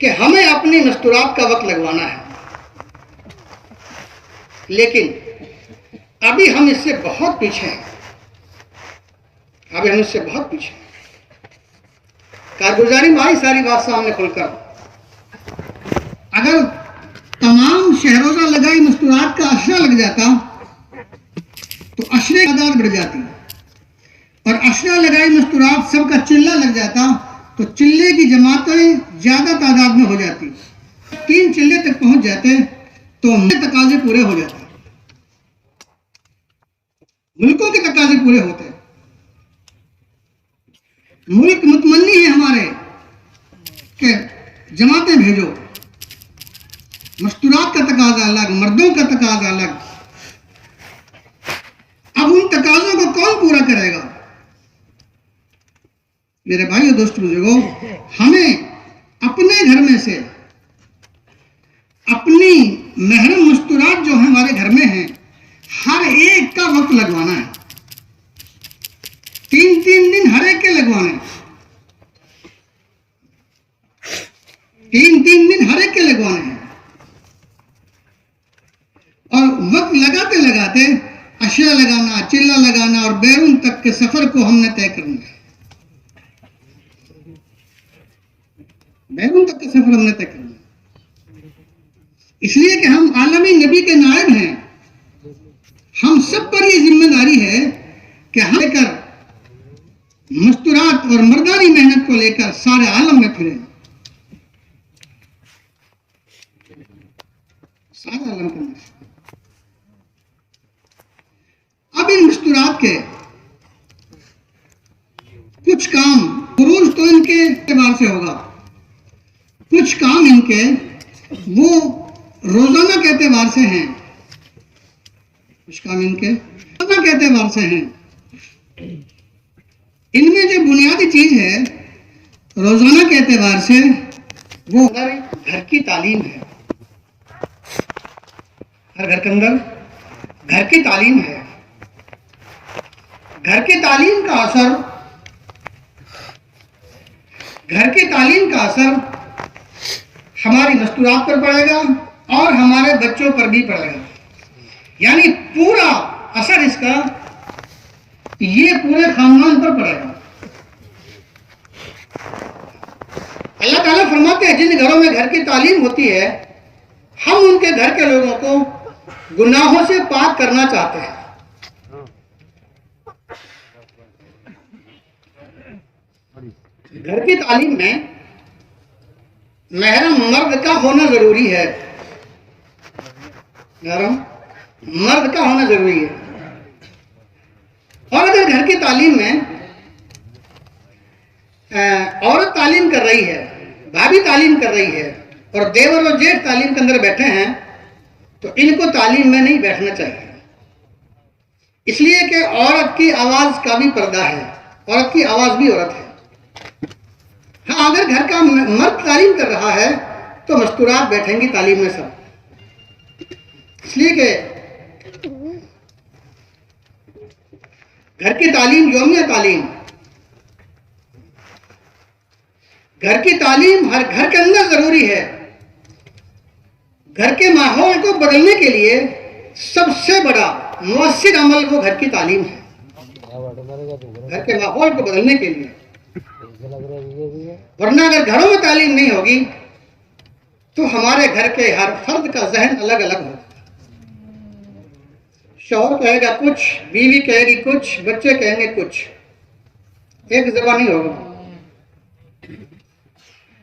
کہ ہمیں اپنی مستورات کا وقت لگوانا ہے، لیکن ابھی ہم اس سے بہت پیچھے ہیں، کارگزاری ماری ساری بات سامنے کھل کر، اگر تمام شہروزہ لگائی مستورات کا اشرہ لگ جاتا تو اشرے کی تعداد بڑھ جاتی، اور اشرہ لگائی مستورات سب کا چلہ لگ جاتا تو چلے کی جماعتیں زیادہ تعداد میں ہو جاتی، 3 چلے تک پہنچ جاتے تو تقاضے پورے ہو جاتے، ملکوں کے تقاضے پورے ہوتے، ملک متمنی ہے ہمارے کہ جماعتیں بھیجو، مستورات کا تقاضا الگ، مردوں کا تقاضا الگ، اب ان تقاضوں کو کون پورا کرے گا؟ میرے بھائیو دوستو بزرگوں، ہمیں اپنے گھر میں سے اپنی محرم مستورات جو ہمارے گھر میں ہیں ہر ایک کا وقت لگوانا ہے، 3 دن ہر ایک کے لگوانے، 3 دن ہر ایک کے لگوانے ہیں، اور وقت لگاتے لگاتے اشیاء لگانا، چلہ لگانا اور بیرون تک کے سفر کو ہم نے طے کرنا ہے، بیرون تک کا سفر ہم نے طے کرنا ہے، اس لیے کہ ہم عالمی نبی کے نائب ہیں، ہم سب پر یہ ذمہ داری ہے کہ ہم لے کر مستورات اور مردانی محنت کو لے کر سارے عالم میں پھریں، سارے عالم کے اندر۔ اب ان مستورات کے کچھ کام خروج تو ان کے اعتبار سے ہوگا، کچھ کام ان کے وہ روزانہ کے اعتبار سے ہیں، کچھ کام ان کے روزانہ کے اعتبار سے ہیں۔ ان میں جو بنیادی چیز ہے روزانہ کے اعتبار سے وہ گھر کی تعلیم ہے، ہر گھر کے اندر گھر کی تعلیم ہے، گھر کی تعلیم کا اثر، گھر کی تعلیم کا اثر ہماری مستورات پر پڑے گا اور ہمارے بچوں پر بھی پڑے گا، یعنی پورا اثر اس کا یہ پورے خاندان پر پڑے گا۔ اللہ تعالیٰ فرماتے ہیں جن گھروں میں گھر کی تعلیم ہوتی ہے ہم ان کے گھر کے لوگوں کو گناہوں سے پاک کرنا چاہتے ہیں۔ گھر کی تعلیم میں محرم مرد کا ہونا ضروری ہے، محرم مرد کا ہونا ضروری ہے، اور اگر گھر کی تعلیم میں عورت تعلیم کر رہی ہے، بھابھی تعلیم کر رہی ہے اور دیور اور جیٹھ تعلیم کے اندر بیٹھے ہیں تو ان کو تعلیم میں نہیں بیٹھنا چاہیے، اس لیے کہ عورت کی آواز کا بھی پردہ ہے، عورت کی آواز بھی عورت ہے۔ ہاں اگر گھر کا مرد تعلیم کر رہا ہے تو مستورات بیٹھیں گی تعلیم میں سب، اس لیے کہ گھر کی تعلیم یومیہ تعلیم، گھر کی تعلیم ہر گھر کے اندر ضروری ہے۔ گھر کے ماحول کو بدلنے کے لیے سب سے بڑا مؤثر عمل وہ گھر کی تعلیم ہے، گھر کے ماحول کو بدلنے کے لیے، ورنہ اگر گھروں میں تعلیم نہیں ہوگی تو ہمارے گھر کے ہر فرد کا ذہن الگ الگ ہوگا، شوہر کہے گا کچھ، بیوی کہے گی کچھ، بچے کہیں گے کچھ، ایک زبان نہیں ہوگا۔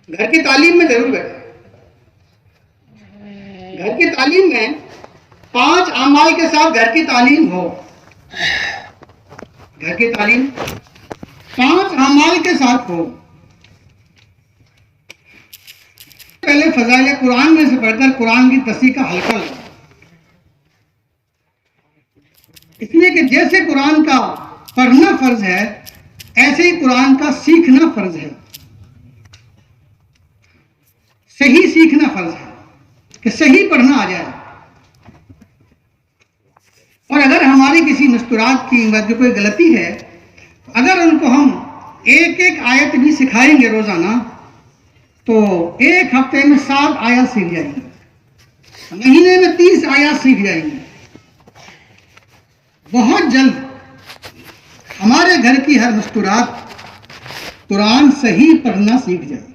گھر کی تعلیم میں ضرور بیٹھے، گھر کی تعلیم میں 5 اعمال کے ساتھ گھر کی تعلیم ہو، گھر کی تعلیم 5 اعمال کے ساتھ ہو۔ پہلے فضائل قرآن میں سے پڑھ کر قرآن کی تصحیح کا حلقہ لگا، اس لیے کہ جیسے قرآن کا پڑھنا فرض ہے ایسے ہی قرآن کا سیکھنا فرض ہے، صحیح سیکھنا فرض ہے کہ صحیح پڑھنا آ جائے، اور اگر ہماری کسی مستورات کی جو کوئی غلطی ہے اگر ان کو ہم ایک ایک آیت بھی سکھائیں گے روزانہ تو ایک ہفتے میں 7 آیات سیکھ جائیں گے, مہینے میں 30 آیات سیکھ جائیں گے. بہت جلد ہمارے گھر کی ہر مستورات قرآن صحیح پڑھنا سیکھ جائے.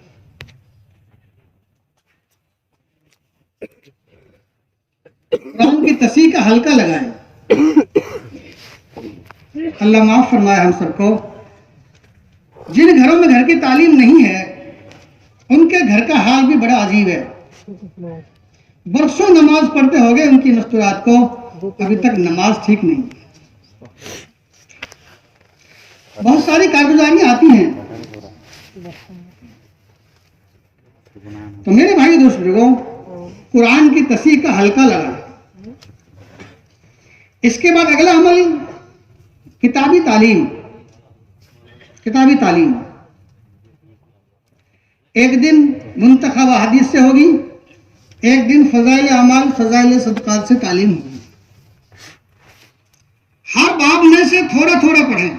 قرآن کی تصحیح کا حلقہ لگائیں. اللہ معاف فرمائے ہم سب کو. جن گھروں میں گھر کی تعلیم نہیں ہے ان کے گھر کا حال بھی بڑا عجیب ہے. برسوں نماز پڑھتے ہو گئے ان کی مستورات کو, ابھی تک نماز ٹھیک نہیں. بہت ساری کارگزاریاں آتی ہیں. تو میرے بھائی دوست بزرگوں, قرآن کی تصحیح کا حلقہ لگا. اس کے بعد اگلا عمل کتابی تعلیم. کتابی تعلیم ایک دن منتخب احادیث سے ہوگی, ایک دن فضائل اعمال فضائل صدقات سے تعلیم ہوگی. ہر باب میں سے تھوڑا تھوڑا پڑھیں,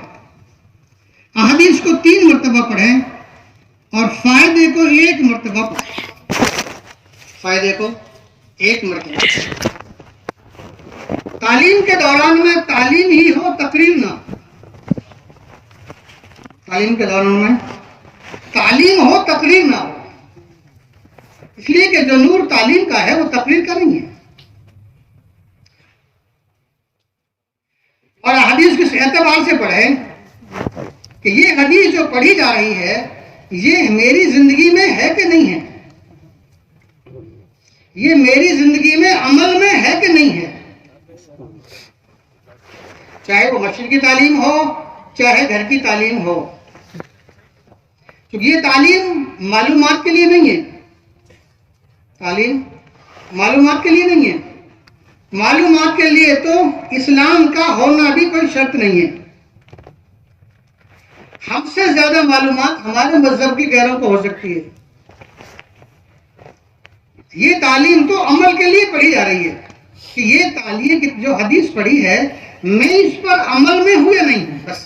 احادیث کو 3 مرتبہ پڑھیں اور فائدے کو 1 مرتبہ پڑھیں. فائدے کو 1 مرتبہ. تعلیم کے دوران میں تعلیم ہی ہو, تقریر نہ. تعلیم کے دوران میں تعلیم ہو, تقریر نہ ہو. اس لیے کہ جو نور تعلیم کا ہے وہ تقریر کا نہیں ہے. اور حدیث کس اعتبار سے پڑھیں کہ یہ حدیث جو پڑھی جا رہی ہے یہ میری زندگی میں ہے کہ نہیں ہے, یہ میری زندگی میں عمل میں ہے کہ نہیں ہے. چاہے وہ مسجد کی تعلیم ہو چاہے گھر کی تعلیم ہو, کیونکہ یہ تعلیم معلومات کے لیے نہیں ہے. تعلیم معلومات کے لیے نہیں ہے. معلومات کے لیے تو اسلام کا ہونا بھی کوئی شرط نہیں ہے. ہم سے زیادہ معلومات ہمارے مذہب کی غیروں کو ہو سکتی ہے. یہ تعلیم تو عمل کے لیے پڑھی جا رہی ہے کہ یہ تعلیم جو حدیث پڑھی ہے میں اس پر عمل میں ہوں یا نہیں ہوں. بس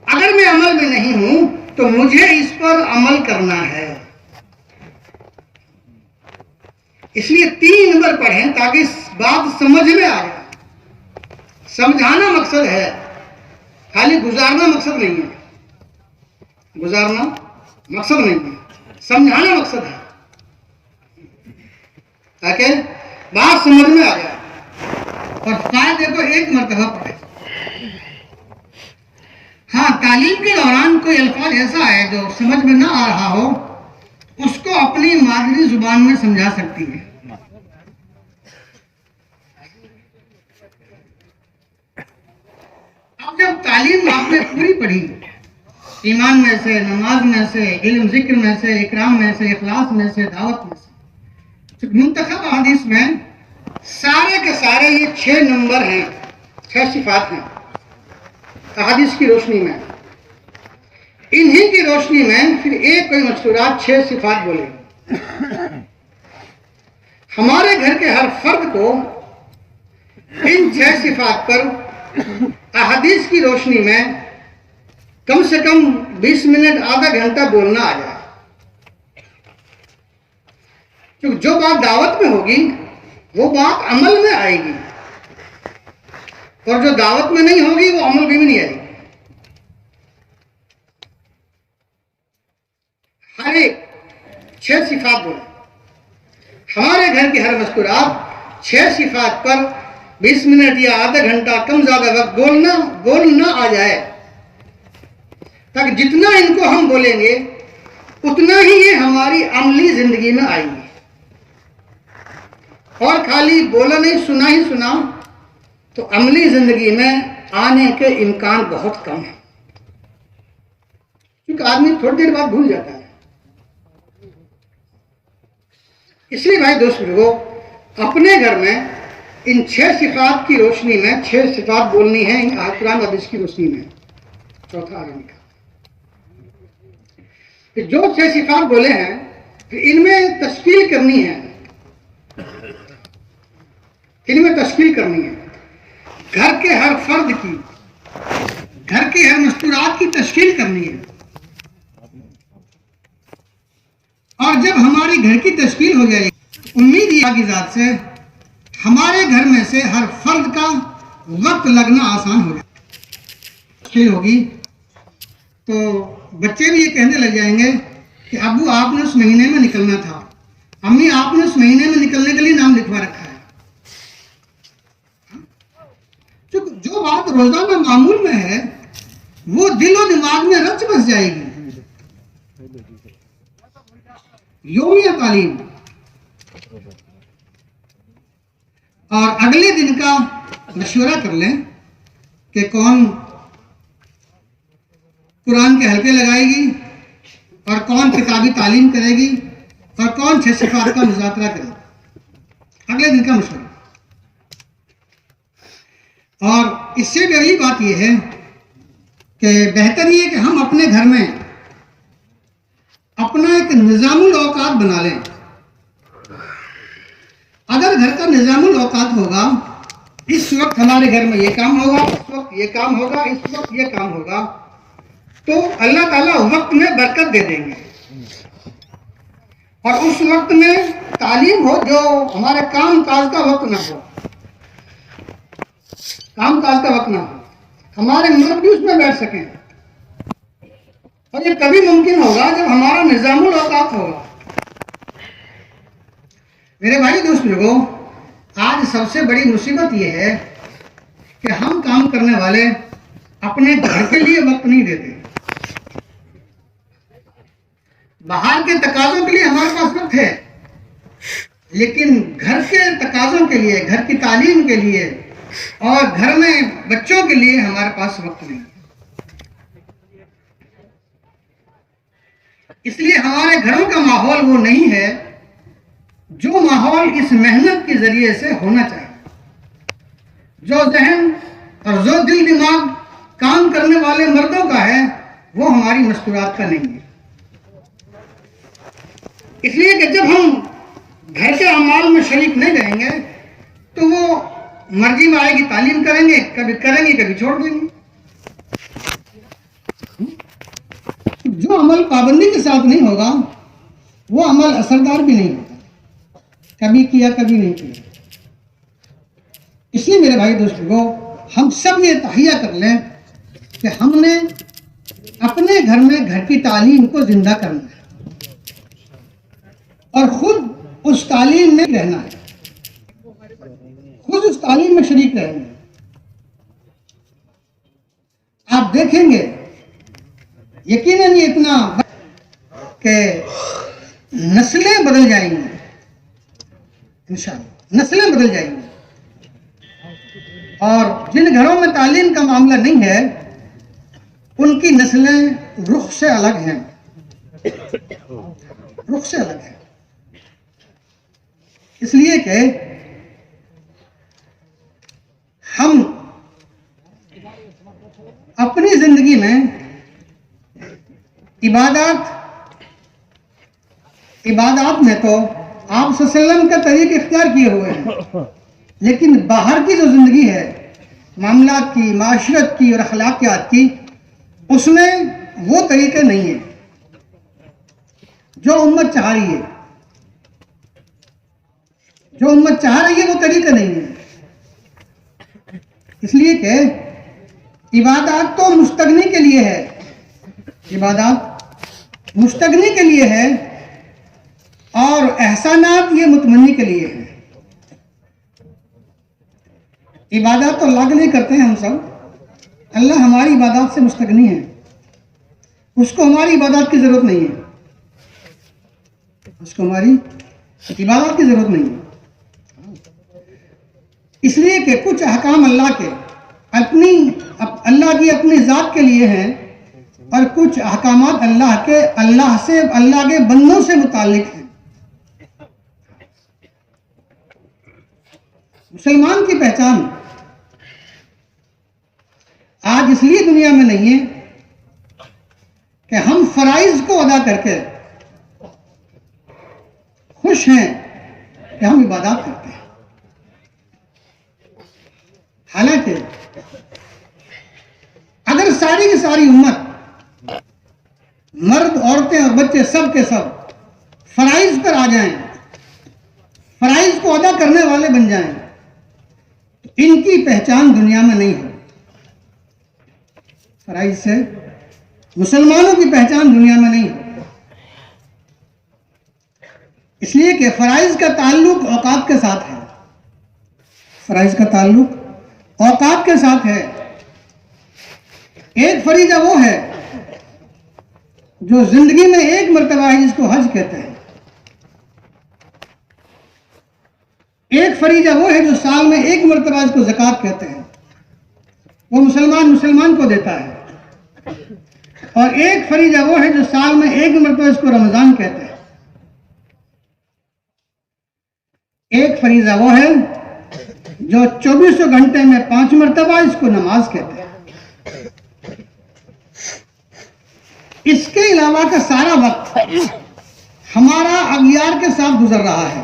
اگر میں عمل میں نہیں ہوں تو مجھے اس پر عمل کرنا ہے. اس لیے 3 نمبر پڑھیں تاکہ بات سمجھ میں آ جائے. سمجھانا مقصد ہے, خالی گزارنا مقصد نہیں ہے. گزارنا مقصد نہیں ہے, سمجھانا مقصد ہے تاکہ بات سمجھ میں آ جائے. اور فائدے کو 1 مرتبہ پڑھیں. ہاں, تعلیم کے دوران کوئی الفاظ ایسا ہے جو سمجھ میں نہ آ رہا ہو اس کو اپنی مادری زبان میں سمجھا سکتی ہے. اب جب تعلیم آپ نے پوری پڑھی, ایمان میں سے, نماز میں سے, علم ذکر میں سے, اکرام میں سے, اخلاص میں سے, دعوت میں سے, منتخب حدیث میں سارے کے سارے یہ 6 نمبر ہیں, 6 صفات ہیں احادیث کی روشنی میں. انہی کی روشنی میں پھر ایک کوئی مستورات 6 صفات بولے. ہمارے گھر کے ہر فرد کو ان 6 صفات پر احادیث کی روشنی میں کم سے کم 20 منٹ آدھا گھنٹہ بولنا آ جائے. کیونکہ جو بات دعوت میں ہوگی وہ بات عمل میں آئے گی, اور جو دعوت میں نہیں ہوگی وہ عمل بھی نہیں آئے گی. ہر ایک 6 صفات بولے. ہمارے گھر کی ہر مذکورات 6 صفات پر 20 منٹ یا آدھا گھنٹہ کم زیادہ وقت بولنا آ جائے, تاکہ جتنا ان کو ہم بولیں گے اتنا ہی یہ ہماری عملی زندگی میں آئیں گے. اور خالی بولا نہیں, سنا ہی سنا تو عملی زندگی میں آنے کے امکان بہت کم ہیں, کیونکہ آدمی تھوڑی دیر بعد بھول جاتا ہے. اس لیے بھائی دوست لوگوں, اپنے گھر میں ان 6 صفات کی روشنی میں 6 صفات بولنی ہے قرآن حدیث کی روشنی میں. چوتھا آگے نکلا کہ جو 6 صفات بولے ہیں کہ ان میں تشکیل کرنی ہے, ان میں تشکیل کرنی ہے. گھر کے ہر فرد کی, گھر کے ہر مستورات کی تشکیل کرنی ہے. اور ہماری گھر کی تشکیل ہو جائے گی۔ امید یہ کی ذات سے ہمارے گھر میں سے ہر فرد کا وقت لگنا آسان ہو جائے تشکیل ہوگی تو بچے بھی یہ کہنے لگ جائیں گے کہ ابو آپ نے اس مہینے میں نکلنا تھا، امی آپ نے اس مہینے میں نکلنے کے لیے نام لکھوا رکھا ہے۔ جو بات روزانہ معمول میں ہے وہ دل و دماغ میں رچ بس جائے گی۔ یومیہ تعلیم اور اگلے دن کا مشورہ کر لیں کہ کون قرآن کے حلقے لگائے گی اور کون کتابی تعلیم کرے گی اور کون 6 صفات کا مذاکرہ کرے گا، اگلے دن کا مشورہ۔ اور اس سے بھی اگلی بات یہ ہے کہ بہتر یہ ہے کہ ہم اپنے گھر میں اپنا ایک نظام الاوقات بنا لیں۔ اگر گھر کا نظام الاوقات ہوگا، اس وقت ہمارے گھر میں یہ کام ہوگا، اس وقت یہ کام ہوگا، اس وقت یہ کام ہوگا، تو اللہ تعالیٰ وقت میں برکت دے دیں گے۔ اور اس وقت میں تعلیم ہو جو ہمارے کام کاج کا وقت نہ ہو، کام کاج کا وقت نہ ہو، ہمارے مرد بھی اس میں بیٹھ سکیں۔ اور یہ کبھی ممکن ہوگا جب ہمارا نظام الاوقات ہوگا۔ میرے بھائی دوست لوگوں، آج سب سے بڑی مصیبت یہ ہے کہ ہم کام کرنے والے اپنے گھر کے لیے وقت نہیں دیتے۔ باہر کے تقاضوں کے لیے ہمارے پاس وقت ہے، لیکن گھر کے تقاضوں کے لیے، گھر کی تعلیم کے لیے اور گھر میں بچوں کے لیے ہمارے پاس وقت نہیں۔ اس لیے ہمارے گھروں کا ماحول وہ نہیں ہے جو ماحول اس محنت کے ذریعے سے ہونا چاہیے۔ جو ذہن اور جو دل دماغ کام کرنے والے مردوں کا ہے وہ ہماری مستورات کا نہیں ہے۔ اس لیے کہ جب ہم گھر کے اعمال میں شریک نہیں رہیں گے تو وہ مرضی میں آئے گی تعلیم کریں گے، کبھی کریں گے کبھی چھوڑ دیں گے۔ جو عمل پابندی کے ساتھ نہیں ہوگا وہ عمل اثردار بھی نہیں ہوگا، کبھی کیا کبھی نہیں کیا۔ اس لیے میرے بھائی دوستوں، ہم سب یہ تہیہ کر لیں کہ ہم نے اپنے گھر میں گھر کی تعلیم کو زندہ کرنا ہے اور خود اس تعلیم میں رہنا ہے، خود اس تعلیم میں شریک رہنا ہے۔ آپ دیکھیں گے یقیناً یہ اتنا کہ نسلیں بدل جائیں گی، انشاءاللہ نسلیں بدل جائیں گی۔ اور جن گھروں میں تعلیم کا معاملہ نہیں ہے ان کی نسلیں رخ سے الگ ہیں، رخ سے الگ ہیں۔ اس لیے کہ ہم اپنی زندگی میں عبادات میں تو آپ صلی اللہ علیہ وسلم کا طریق اختیار کیے ہوئے ہیں، لیکن باہر کی جو زندگی ہے، معاملات کی، معاشرت کی اور اخلاقیات کی، اس میں وہ طریقے نہیں ہیں جو امت چاہ رہی ہے۔ جو امت چاہ رہی ہے وہ طریقہ نہیں ہے۔ اس لیے کہ عبادات تو مستغنی کے لیے ہے، عبادات مستغنی کے لیے ہے اور احسانات یہ متمنی کے لیے ہے۔ عبادات تو اللہ کے لیے کرتے ہیں ہم سب، اللہ ہماری عبادات سے مستغنی ہے، اس کو ہماری عبادات کی ضرورت نہیں ہے، اس کو ہماری عبادات کی ضرورت نہیں ہے۔ اس لیے کہ کچھ احکام اللہ کے اللہ کی اپنی ذات کے لیے ہیں اور کچھ احکامات اللہ کے بندوں سے متعلق ہیں۔ مسلمان کی پہچان آج اس لیے دنیا میں نہیں ہے کہ ہم فرائض کو ادا کر کے خوش ہیں کہ ہم عبادات کرتے ہیں، حالانکہ اگر ساری کی ساری امت، مرد عورتیں اور بچے سب کے سب فرائض پر آ جائیں، فرائض کو ادا کرنے والے بن جائیں، تو ان کی پہچان دنیا میں نہیں ہے۔ فرائض سے مسلمانوں کی پہچان دنیا میں نہیں ہے، اس لیے کہ فرائض کا تعلق اوقات کے ساتھ ہے، فرائض کا تعلق اوقات کے ساتھ ہے۔ ایک فریضہ وہ ہے جو زندگی میں ایک مرتبہ ہے، جس کو حج کہتے ہیں۔ ایک فریضہ وہ ہے جو سال میں ایک مرتبہ، اس کو زکوٰۃ کہتے ہیں، وہ مسلمان کو دیتا ہے۔ اور ایک فریضہ وہ ہے جو سال میں ایک مرتبہ، اس کو رمضان کہتے ہیں۔ ایک فریضہ وہ ہے جو 24 گھنٹے میں 5 مرتبہ، اس کو نماز کہتے ہیں۔ اس کے علاوہ کا سارا وقت ہمارا اغیار کے ساتھ گزر رہا ہے۔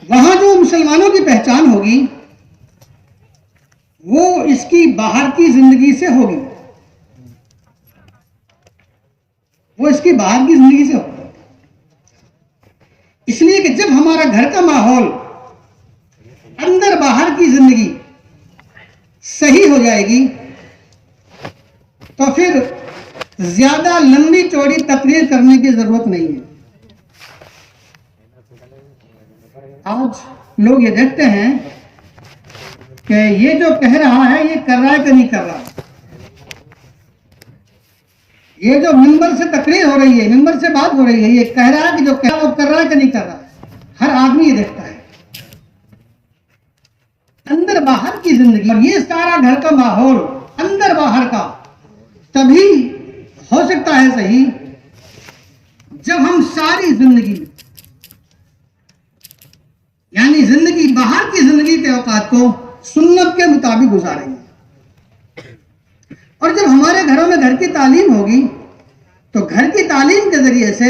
وہاں جو مسلمانوں کی پہچان ہوگی وہ اس کی باہر کی زندگی سے ہوگی، وہ اس کی باہر کی زندگی سے ہوگی۔ اس لیے کہ جب ہمارا گھر کا ماحول، اندر باہر کی زندگی صحیح ہو جائے گی تو پھر زیادہ لمبی چوڑی تقریر کرنے کی ضرورت نہیں ہے۔ آج لوگ یہ دیکھتے ہیں کہ یہ جو کہہ رہا ہے یہ کر رہا ہے کہ نہیں کر رہا، یہ جو ممبر سے تقریر ہو رہی ہے، ممبر سے بات ہو رہی ہے، یہ کہہ رہا ہے کہ جو کہہ رہا ہے وہ کر رہا ہے کہ نہیں کر رہا۔ ہر آدمی یہ دیکھتا ہے اندر باہر کی زندگی، اور یہ سارا گھر کا ماحول اندر باہر کا تبھی ہو سکتا ہے صحیح جب ہم ساری زندگی، یعنی زندگی باہر کی زندگی کے اوقات کو سنت کے مطابق گزاریں گے۔ اور جب ہمارے گھروں میں گھر کی تعلیم ہوگی تو گھر کی تعلیم کے ذریعے سے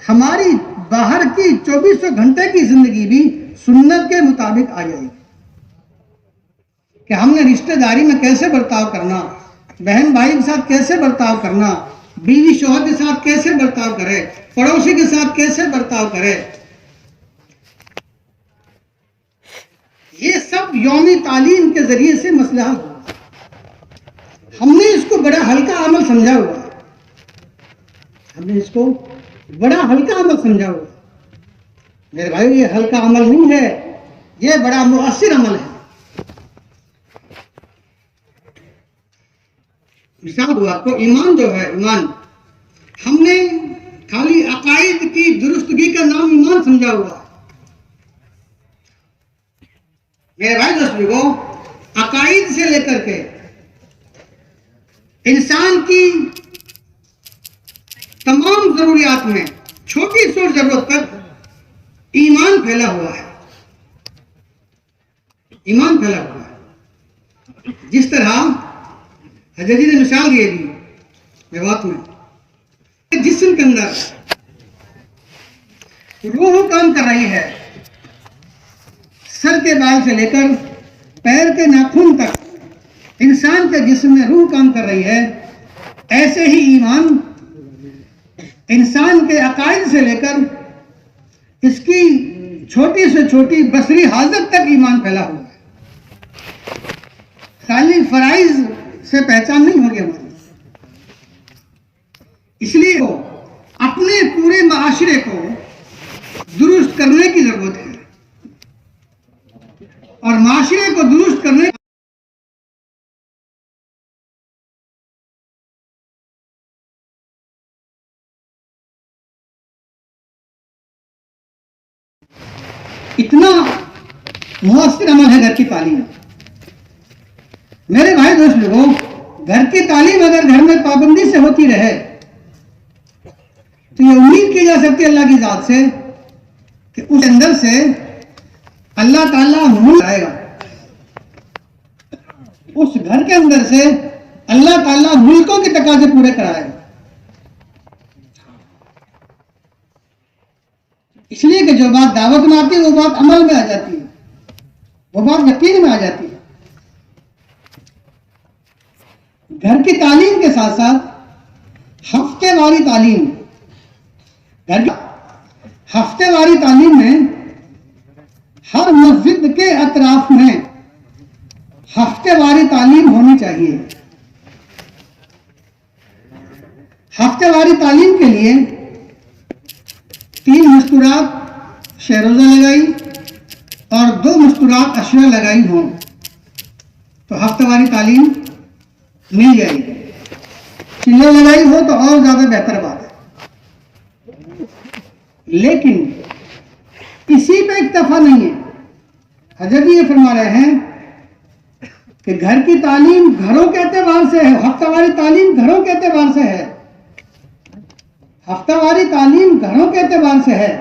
ہماری باہر کی 24 گھنٹے کی زندگی بھی سنت کے مطابق آ جائے گی، کہ ہم نے رشتہ داری میں کیسے برتاؤ کرنا، بہن بھائی کے ساتھ کیسے برتاؤ کرنا، بیوی شوہر کے ساتھ کیسے برتاؤ کرے، پڑوسی کے ساتھ کیسے برتاؤ کرے۔ یہ سب یومی تعلیم کے ذریعے سے مسئلہ حل ہوا۔ ہم نے اس کو بڑا ہلکا عمل سمجھا ہوا ہے، ہم نے اس کو بڑا ہلکا عمل سمجھا ہوا ہے۔ میرے بھائی، یہ ہلکا عمل نہیں ہے، یہ بڑا مؤثر عمل ہے۔ مثال ہوا کو ایمان جو ہے، ایمان ہم نے خالی عقائد کی درستگی کا نام ایمان سمجھا ہوا ہے۔ میرے بھائی دوستوں کو عقائد سے لے کر کے انسان کی تمام ضروریات میں چھوٹی سی ضرورت تک ایمان پھیلا ہوا ہے، ایمان پھیلا ہوا ہے۔ جس طرح حضرت جی نے مثال دی تھی بات میں، جسم کے اندر روح کام کر رہی ہے، سر کے بال سے لے کر پیر کے ناخن تک انسان کے جسم میں روح کام کر رہی ہے، ایسے ہی ایمان انسان کے عقائد سے لے کر اس کی چھوٹی سے چھوٹی بصری حالت تک ایمان پھیلا ہوا ہے۔ خالی فرائض سے پہچان نہیں ہوگی ہماری، اس لیے اپنے پورے معاشرے کو درست کرنے کی ضرورت ہے، اور معاشرے کو درست کرنے اتنا مؤثر عمل ہے گھر کی تعلیم۔ میرے بھائی دوست لوگوں، گھر کی تعلیم اگر گھر میں پابندی سے ہوتی رہے تو یہ امید کی جا سکتی ہے اللہ کی ذات سے کہ اس اندر سے اللہ تعالیٰ ملک آئے گا، اس گھر کے اندر سے اللہ تعالیٰ ملکوں کے تقاضے پورے کرائے گا۔ اس لیے کہ جو بات دعوت میں آتی ہے وہ بات عمل میں آ جاتی ہے، وہ بات یقین میں آ جاتی ہے۔ گھر کی تعلیم کے ساتھ ساتھ ہفتے والی تعلیم، گھر کی ہفتے واری تعلیم میں ہر مسجد کے اطراف میں ہفتے واری تعلیم ہونی چاہیے. ہفتے واری تعلیم کے لیے 3 مستورات شہ روزہ لگائی اور 2 مستورات عشرہ لگائی ہوں تو ہفتے واری تعلیم مل جائے گی. چلے لگائی ہو تو اور زیادہ بہتر بات ہے. لیکن اسی پہ اکتفا نہیں ہے. حضرت یہ فرما رہے ہیں کہ گھر کی تعلیم گھروں کے اعتبار سے ہے, ہفتہ واری تعلیم گھروں کے اعتبار سے ہے. ہفتہ واری تعلیم گھروں کے اعتبار سے ہے.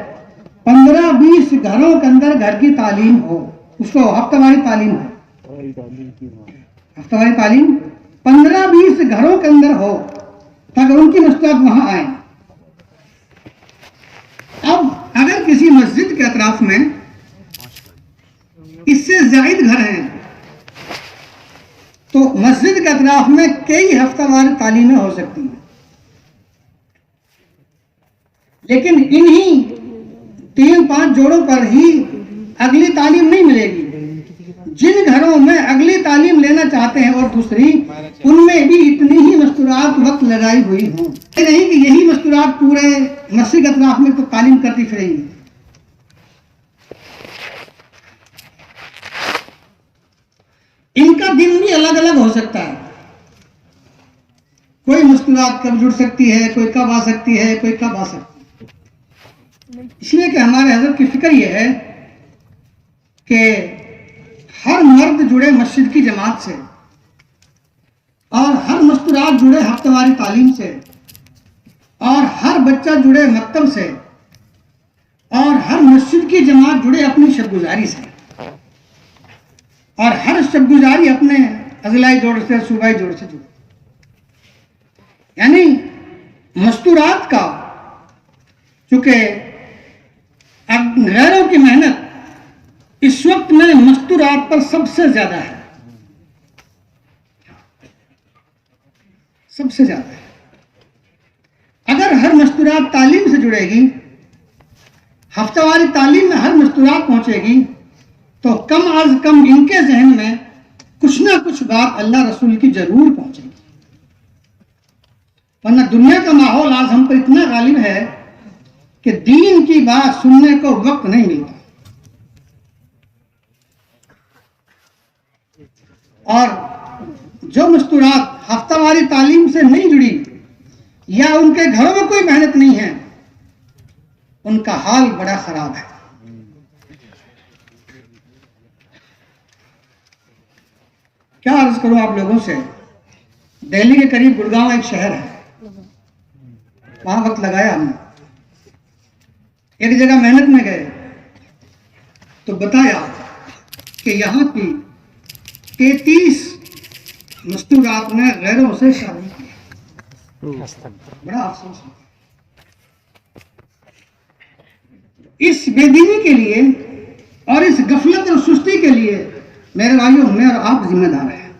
15-20 گھروں کے اندر گھر کی تعلیم ہو, اس کو ہفتہ واری تعلیم ہے. ہفتہ واری تعلیم 15-20 گھروں کے اندر ہو تاکہ ان کی مستقبل وہاں آئیں. اب اگر کسی مسجد کے اطراف میں اس سے زائد گھر ہیں تو مسجد کے اطراف میں کئی ہفتہ وار تعلیمیں ہو سکتی ہیں, لیکن انہی 3-5 جوڑوں پر ہی اگلی تعلیم نہیں ملے گی. جن گھروں میں اگلی تعلیم لینا چاہتے ہیں اور دوسری, ان میں بھی اتنی ہی مستورات وقت لگائی ہوئی ہوں. نہیں کہ یہی مستورات پورے مسجد اطراف میں تو تعلیم کرتی پھریں گی. ان کا دن بھی الگ الگ ہو سکتا ہے. کوئی مستورات کب جڑ سکتی ہے, کوئی کب آ سکتی ہے, کوئی کب آ سکتی ہے. اس لیے کہ ہمارے حضرت کی فکر یہ ہے کہ ہر مرد جڑے مسجد کی جماعت سے, اور ہر مستورات جڑے ہفتہ واری تعلیم سے, اور ہر بچہ جڑے مکتب سے, اور ہر مسجد کی جماعت جڑے اپنی شب گزاری سے, اور ہر شب گزاری اپنے اضلاعی جوڑ سے, صوبائی جوڑ سے جڑے. یعنی مستورات کا چونکہ غیروں کی محنت اس وقت میں مستورات پر سب سے زیادہ ہے, سب سے زیادہ ہے. اگر ہر مستورات تعلیم سے جڑے گی, ہفتہ واری تعلیم میں ہر مستورات پہنچے گی, تو کم از کم ان کے ذہن میں کچھ نہ کچھ بات اللہ رسول کی ضرور پہنچے گی. ورنہ دنیا کا ماحول آج ہم پر اتنا غالب ہے کہ دین کی بات سننے کو وقت نہیں ملتا. اور جو مستورات ہفتہ واری تعلیم سے نہیں جڑی یا ان کے گھروں میں کوئی محنت نہیں ہے, ان کا حال بڑا خراب ہے. کیا عرض کروں آپ لوگوں سے, دہلی کے قریب گڑگاؤں ایک شہر ہے, وہاں وقت لگایا ہم نے. ایک جگہ محنت میں گئے تو بتایا کہ یہاں کی 33 مستورات نے غیروں سے شادی کی. بڑا افسوس ہے. اس بے دینی کے لیے اور اس غفلت اور سستی کے لیے میرے بھائیوں میں اور آپ ذمہ دار ہیں.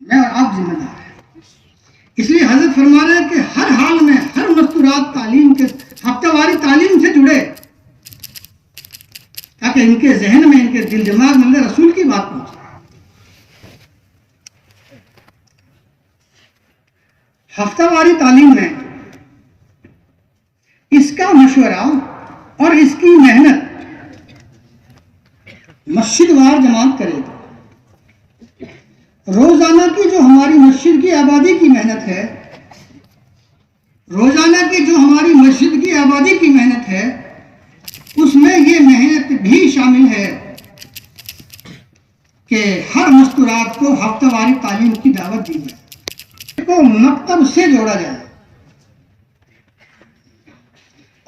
میں اور آپ ذمہ دار ہیں. اس لیے حضرت فرما رہے ہیں کہ ہر حال میں ہر مستورات تعلیم کے ہفتہ واری تعلیم سے جڑے, تاکہ ان کے ذہن میں, ان کے دل دماغ میں اللہ رسول کی بات پہنچے. ہفتہ واری تعلیم میں اس کا مشورہ اور اس کی محنت مسجد وار جماعت کرے. روزانہ کی جو ہماری مسجد کی آبادی کی محنت ہے, روزانہ کی جو ہماری مسجد کی آبادی کی محنت ہے, اس میں یہ محنت بھی شامل ہے کہ ہر مستورات کو ہفتہ واری تعلیم کی دعوت دی جائے, کو مکتب سے جوڑا جائے,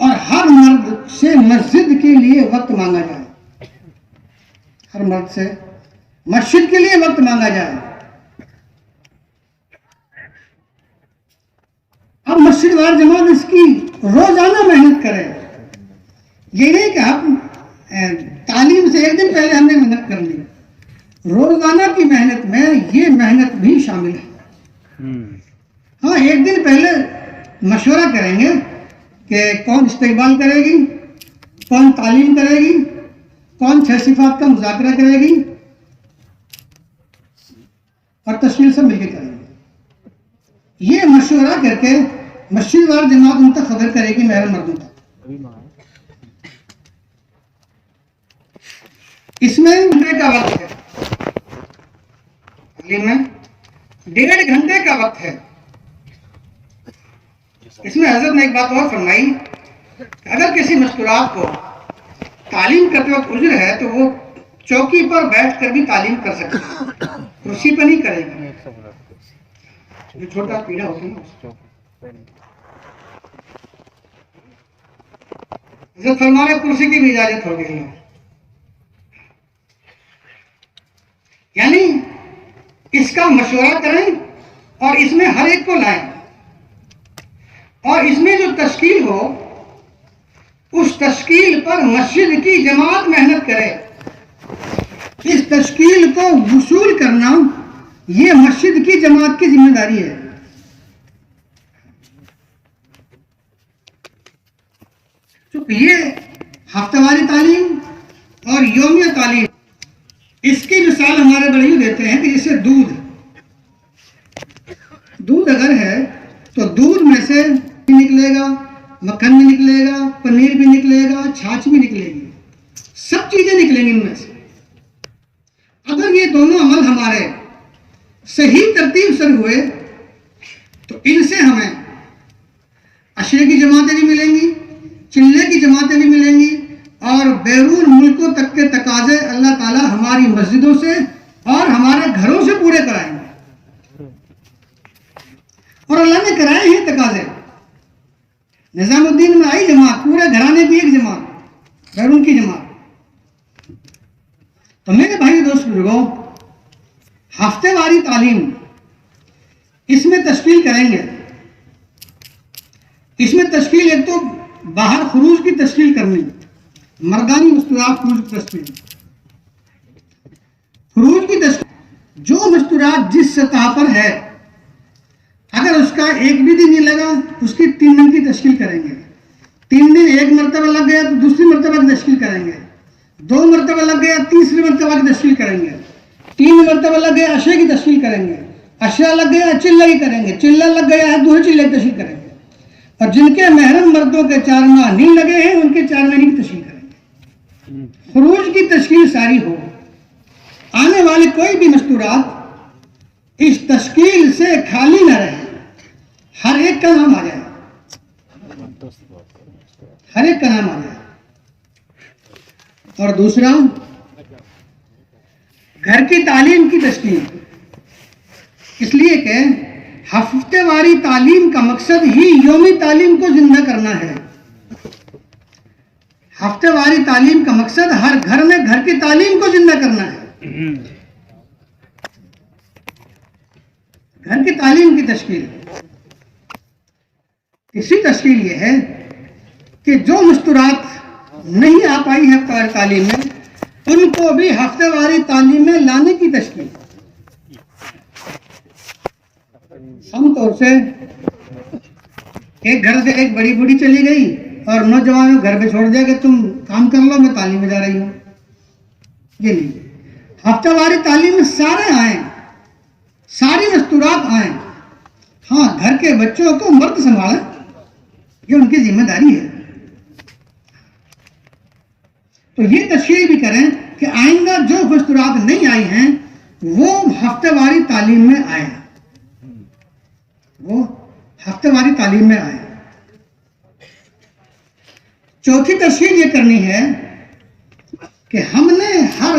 اور ہر مرد سے مسجد کے لیے وقت مانگا جائے. ہر مرد سے مسجد کے لیے وقت مانگا جائے. اب مسجد وار جماعت اس کی روزانہ محنت کرے. یہ نہیں کہ ہم تعلیم سے ایک دن پہلے ہم نے محنت کر لی, روزانہ کی محنت میں یہ محنت بھی شامل ہے. ہاں ایک دن پہلے مشورہ کریں گے کہ کون استقبال کرے گی، کون تعلیم کرے گی، کون 6 صفات کا مذاکرہ کرے گی، اور تشکیل سے مل کے کریں گے۔ یہ مشورہ کر کے مسجد وار جماعت ان تک خبر کرے گی، محرم مردوں تک۔ اس میں گھنٹے کا وقت ہے، تعلیم میں 1.5 گھنٹے کا وقت ہے۔ اس میں حضرت نے ایک بات اور فرمائی کہ اگر کسی مستورات کو تعلیم کرتے وقت عذر ہے تو وہ چوکی پر بیٹھ کر بھی تعلیم کر سکتے ہیں، کرسی پر نہیں کرے گا۔ جو چھوٹا پیڑا ہوتا ہے نا، حضرت فرما رہے کرسی کی بھی اجازت ہو گئی ہے، یعنی اس کا مشورہ کریں اور اس میں ہر ایک کو لائیں، اور اس میں جو تشکیل ہو اس تشکیل پر مسجد کی جماعت محنت کرے۔ اس تشکیل کو وصول کرنا یہ مسجد کی جماعت کی ذمہ داری ہے۔ چونکہ یہ ہفتہ واری تعلیم اور یومیہ تعلیم، اس کی مثال ہمارے بڑے یوں دیتے ہیں کہ جیسے دودھ اگر ہے تو دودھ میں سے نکلے گا، مکھن بھی نکلے گا، پنیر بھی نکلے گا، چھاچھ بھی نکلے گی، سب چیزیں نکلیں گی ان میں سے۔ اگر یہ دونوں عمل ہمارے صحیح ترتیب سے ہوئے تو ان سے ہمیں اشرے کی جماعتیں بھی ملیں گی، چلے کی جماعتیں بھی ملیں گی، اور بیرون ملکوں تک کے تقاضے اللہ تعالی ہماری مسجدوں سے اور ہمارے گھروں سے پورے کرائیں گے۔ اور اللہ نے کرائے ہیں تقاضے۔ نظام الدین میں آئی جماعت، پورے گھرانے کی ایک جماعت، بیرون کی جماعت۔ تو میرے بھائی دوست بزرگوں، ہفتے واری تعلیم اس میں تشکیل کریں گے۔ اس میں تشکیل ایک تو باہر خروج کی تشکیل کرنی، مردانی مستورات خروج کی تشکیل، خروج کی تشکیل جو مستورات جس سطح پر ہے، اگر اس کا ایک بھی دن نہیں لگا اس کی 3 دن کی تشکیل کریں گے۔ 3 دن ایک مرتبہ لگ گیا تو دوسری مرتبہ کی تشکیل کریں گے، 2 مرتبہ لگ گیا تیسری مرتبہ کی تشکیل کریں گے، 3 مرتبہ لگ گیا عشرے کی تشکیل کریں گے، عشرہ لگ گیا چلہ کی کریں گے، چلہ لگ گیا ہے دوسرے چلے کی تشکیل کریں گے، اور جن کے محرم مردوں کے 4 ماہ نہیں لگے ہیں ان کے 4 مہینے کی تشکیل کریں گے۔ خروج کی تشکیل ساری ہو، آنے والی کوئی بھی مستورات اس تشکیل سے خالی نہ رہے، ہر ایک کا نام آ جائے، ہر ایک کا نام آ جائے۔ اور دوسرا، گھر کی تعلیم کی تشکیل، اس لیے کہ ہفتے واری تعلیم کا مقصد ہی یومی تعلیم کو زندہ کرنا ہے۔ ہفتے واری تعلیم کا مقصد ہر گھر میں گھر کی تعلیم کو زندہ کرنا ہے۔ گھر کی تعلیم کی تشکیل، اسی تشکیل یہ ہے کہ جو مستورات نہیں آ پائی ہے ہفتہ واری تعلیم میں، ان کو بھی ہفتے واری تعلیم میں لانے کی تشکیل۔ عام طور سے ایک گھر سے ایک بڑی بوڑھی چلی گئی اور نوجوانوں گھر پہ چھوڑ دیا کہ تم کام کر لو، میں تعلیم میں جا رہی ہوں۔ یہ نہیں، ہفتہ واری تعلیم میں سارے آئیں، ساری مستورات آئیں۔ ہاں، گھر کے بچوں کو مرد سنبھالیں، یہ ان کی ذمہ داری ہے۔ تو یہ تشریح بھی کریں کہ آئندہ جو مستورات نہیں آئی ہیں وہ ہفتہ واری تعلیم میں آئیں، وہ ہفتہ واری تعلیم میں آئیں۔ چوتھی تشریح یہ کرنی ہے کہ ہم نے ہر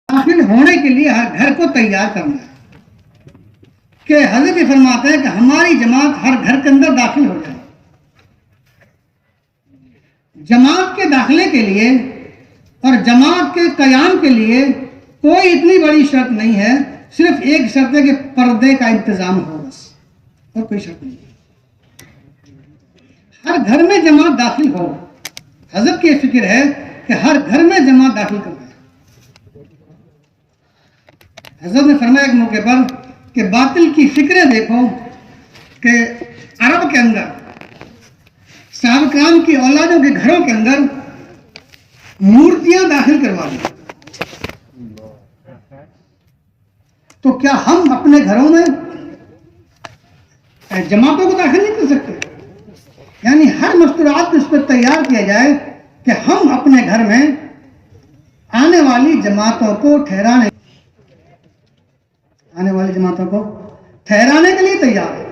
داخل ہونے کے لیے ہر گھر کو تیار کرنا ہے، کہ حضرت فرماتے ہیں کہ ہماری جماعت ہر گھر کے اندر داخل ہو جائے۔ جماعت کے داخلے کے لیے اور جماعت کے قیام کے لیے کوئی اتنی بڑی شرط نہیں ہے، صرف ایک شرط ہے کہ پردے کا انتظام ہو، بس، اور کوئی شرط نہیں ہے۔ ہر گھر میں جماعت داخل ہو۔ حضرت کی فکر ہے کہ ہر گھر میں جماعت داخل کرنا ہے۔ حضرت نے فرمایا ایک موقع پر کہ باطل کی فکریں دیکھو کہ عرب کے اندر صحابہ کرام کی اولادوں کے گھروں کے اندر مورتیاں داخل کروا دی. تو کیا ہم اپنے گھروں میں جماعتوں کو داخل نہیں کر سکتے؟ یعنی ہر مستورات کو اس پر تیار کیا جائے کہ ہم اپنے گھر میں آنے والی جماعتوں کو ٹھہرانے کے لیے تیار ہے.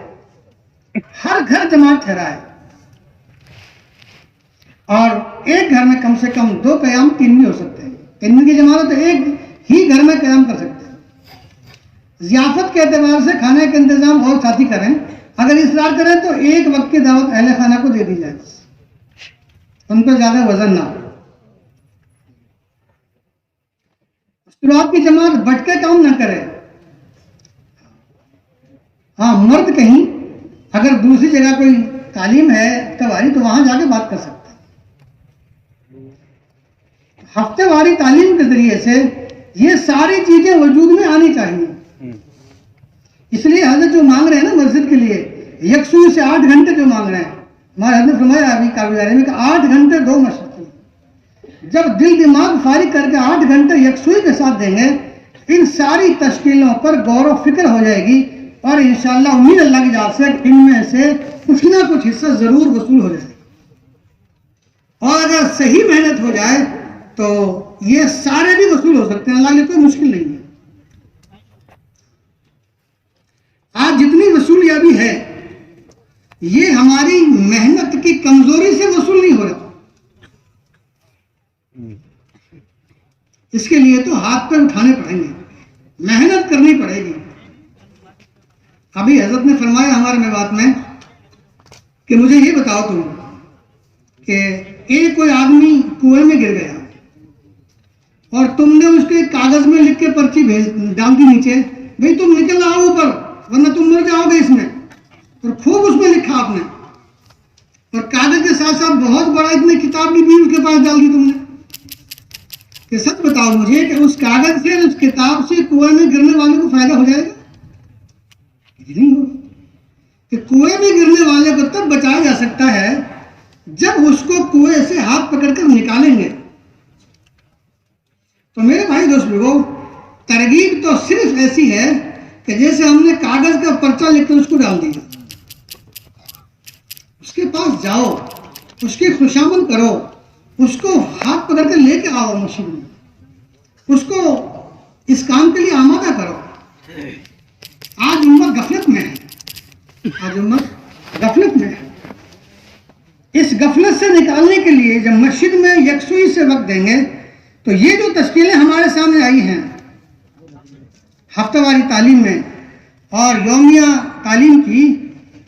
ہر گھر جماعت ٹھہرائے اور ایک گھر میں کم سے کم 2 قیام 3 بھی ہو سکتے ہیں. 3 کی جماعت تو ایک ہی گھر میں قیام کر سکتے ہیں. ضیافت کے اعتبار سے کھانے کا انتظام اور ساتھی کریں. اگر اصرار کریں تو ایک وقت کی دعوت اہل خانہ کو دے دی جائے, ان کو زیادہ وزن نہ ہو. مستورات کی جماعت بٹ کے کام نہ کرے. ہاں, مرد کہیں اگر دوسری جگہ کوئی تعلیم ہے ہفتہ تو وہاں جا کے بات کر سکتا ہے. ہفتے واری تعلیم کے ذریعے سے یہ ساری چیزیں وجود میں آنی چاہیے. اس لیے حضرت جو مانگ رہے ہیں نا مسجد کے لیے, یکسوئی سے 8 گھنٹے جو مانگ رہے ہیں, ہمارے حضرت فرمایا ابھی کابل میں کہ 8 گھنٹے 2 مشق کی. جب دل دماغ فارغ کر کے 8 گھنٹے یکسوئی کے ساتھ دیں گے, ان ساری تشکیلوں پر غور و فکر ہو جائے گی اور انشاءاللہ امید اللہ کی ذات سے ان میں سے کچھ نہ کچھ حصہ ضرور وصول ہو جائے گا. اور اگر صحیح محنت ہو جائے تو یہ سارے بھی وصول ہو سکتے ہیں. اللہ کے کوئی مشکل نہیں ہے. آج جتنی وصولیابی ہے یہ ہماری محنت کی کمزوری سے وصول نہیں ہو رہا. اس کے لیے تو ہاتھ پہ اٹھانے پڑیں گے, محنت کرنی پڑے گی. ابھی حضرت نے فرمایا ہمارے میں بات میں کہ مجھے یہ بتاؤ تم کہ ایک کوئی آدمی کنویں میں گر گیا اور تم نے اس کے کاغذ میں لکھ کے پرچی ڈال دی نیچے, بھئی تم نکل آؤ اوپر ورنہ تم مر جاؤ گے اس میں. اور خوب اس میں لکھا آپ نے, اور کاغذ کے ساتھ ساتھ بہت بڑا اتنی کتاب بھی اس کے پاس ڈال دی تم نے. کہ سچ بتاؤ مجھے کہ اس کاغذ سے اس کتاب سے کنویں میں گرنے والے کو فائدہ ہو جائے گا؟ نہیں ہوگا. کہ کنویں میں گرنے والے کو تب بچایا جا سکتا ہے جب اس کو کنویں سے ہاتھ پکڑ کر نکالیں گے. تو میرے بھائی دوست لوگوں, ترغیب تو صرف ایسی ہے کہ جیسے ہم نے کاغذ کا پرچہ لکھ کر اس کو ڈال دیا, اس کے پاس جاؤ, اس کی خوشامد کرو, اس کو ہاتھ پکڑ کر لے کے آؤ مسجد میں, اس کو اس کام کے لیے آمادہ کرو. آج امت غفلت میں ہے, اس غفلت سے نکالنے کے لیے جب مسجد میں یکسوئی سے وقت دیں گے تو یہ جو تشکیلیں ہمارے سامنے آئی ہیں ہفتہ واری تعلیم میں اور یومیہ تعلیم کی,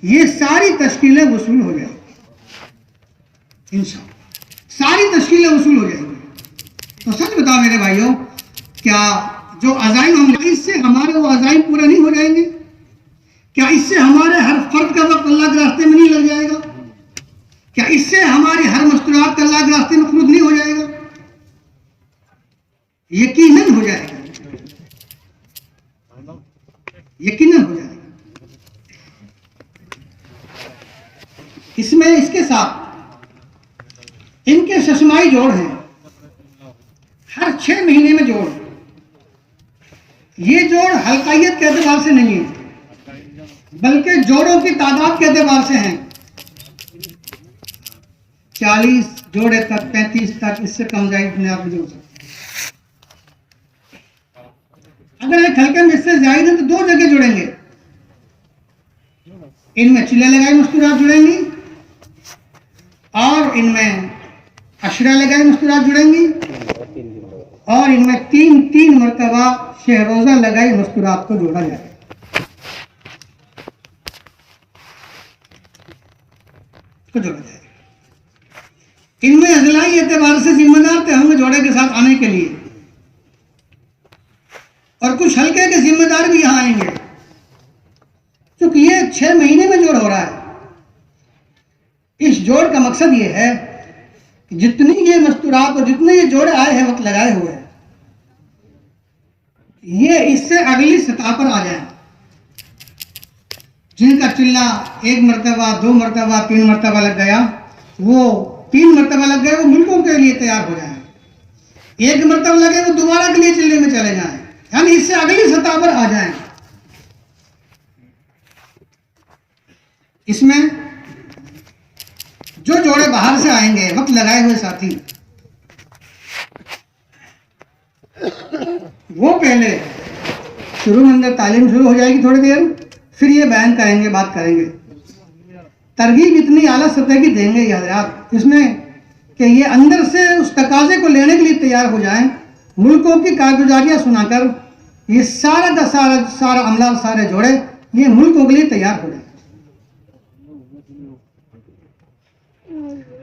یہ ساری تشکیلیں وصول ہو جائیں گی انشاءاللہ. ساری تشکیلیں وصول ہو جائیں گی. تو سچ بتاؤ میرے بھائیوں, کیا جو عزائم ہم اس سے ہمارے وہ عزائم پورے نہیں ہو جائیں گے؟ کیا اس سے ہمارے ہر فرد کا وقت اللہ کے راستے میں نہیں لگ جائے گا؟ کیا اس سے ہماری ہر مستورات کا اللہ کے راستے میں خروج نہیں ہو جائے گا؟ یقیناً ہو جائے گا, یقیناً ہو جائے گا. اس میں اس کے ساتھ ان کے ششمائی جوڑ ہیں, ہر 6 مہینے میں جوڑ. یہ جوڑ حلقائیت کے اعتبار سے نہیں ہے بلکہ جوڑوں کی تعداد کے اعتبار سے ہیں. 40 جوڑے تک, 35 تک, اس سے کم جائے اپنے آپ میں جوڑ سکتے. اگر ایک حلقے میں اس سے زائد ہے تو 2 جگہ جڑیں گے. ان میں چلے لگائی مستورات جڑیں گی اور ان میں اشرہ لگائی مستورات جڑیں گی اور ان میں 3 مرتبہ شہروزہ لگائی مستورات کو جوڑا جائے گا. ان میں اضلاعی اعتبار سے ذمہ دار تھے ہوں گے جوڑے کے ساتھ آنے کے لیے, اور کچھ حلقے کے ذمہ دار بھی یہاں آئیں گے. کیونکہ یہ 6 مہینے میں جوڑ ہو رہا ہے. اس جوڑ کا مقصد یہ ہے کہ جتنی یہ مستورات اور جتنے یہ جوڑے آئے ہیں وقت لگائے ہوئے ہیں, یہ اس سے اگلی سطح پر آ جائیں. جن کا چلہ 1 مرتبہ 2 مرتبہ 3 مرتبہ لگ گیا، وہ 3 مرتبہ لگ گئے، وہ ملکوں کے لیے تیار ہو جائیں۔ 1 مرتبہ لگے وہ دوبارہ کے لیے چلے میں چلے جائیں، یعنی اس سے اگلی سطح پر آ جائیں۔ اس میں جو جوڑے باہر سے آئیں گے، وقت لگائے ہوئے ساتھی، وہ پہلے شروع میں اندر تعلیم شروع ہو جائے گی تھوڑی دیر، پھر یہ بیان کریں گے، بات کریں گے۔ ترغیب اتنی اعلیٰ سطح کی دیں گے یہ حضرات اس میں کہ یہ اندر سے اس تقاضے کو لینے کے لیے تیار ہو جائیں، ملکوں کی کارگزاریاں سنا کر یہ سارا عملہ، سارے جوڑے یہ ملکوں کے لیے تیار ہو جائیں۔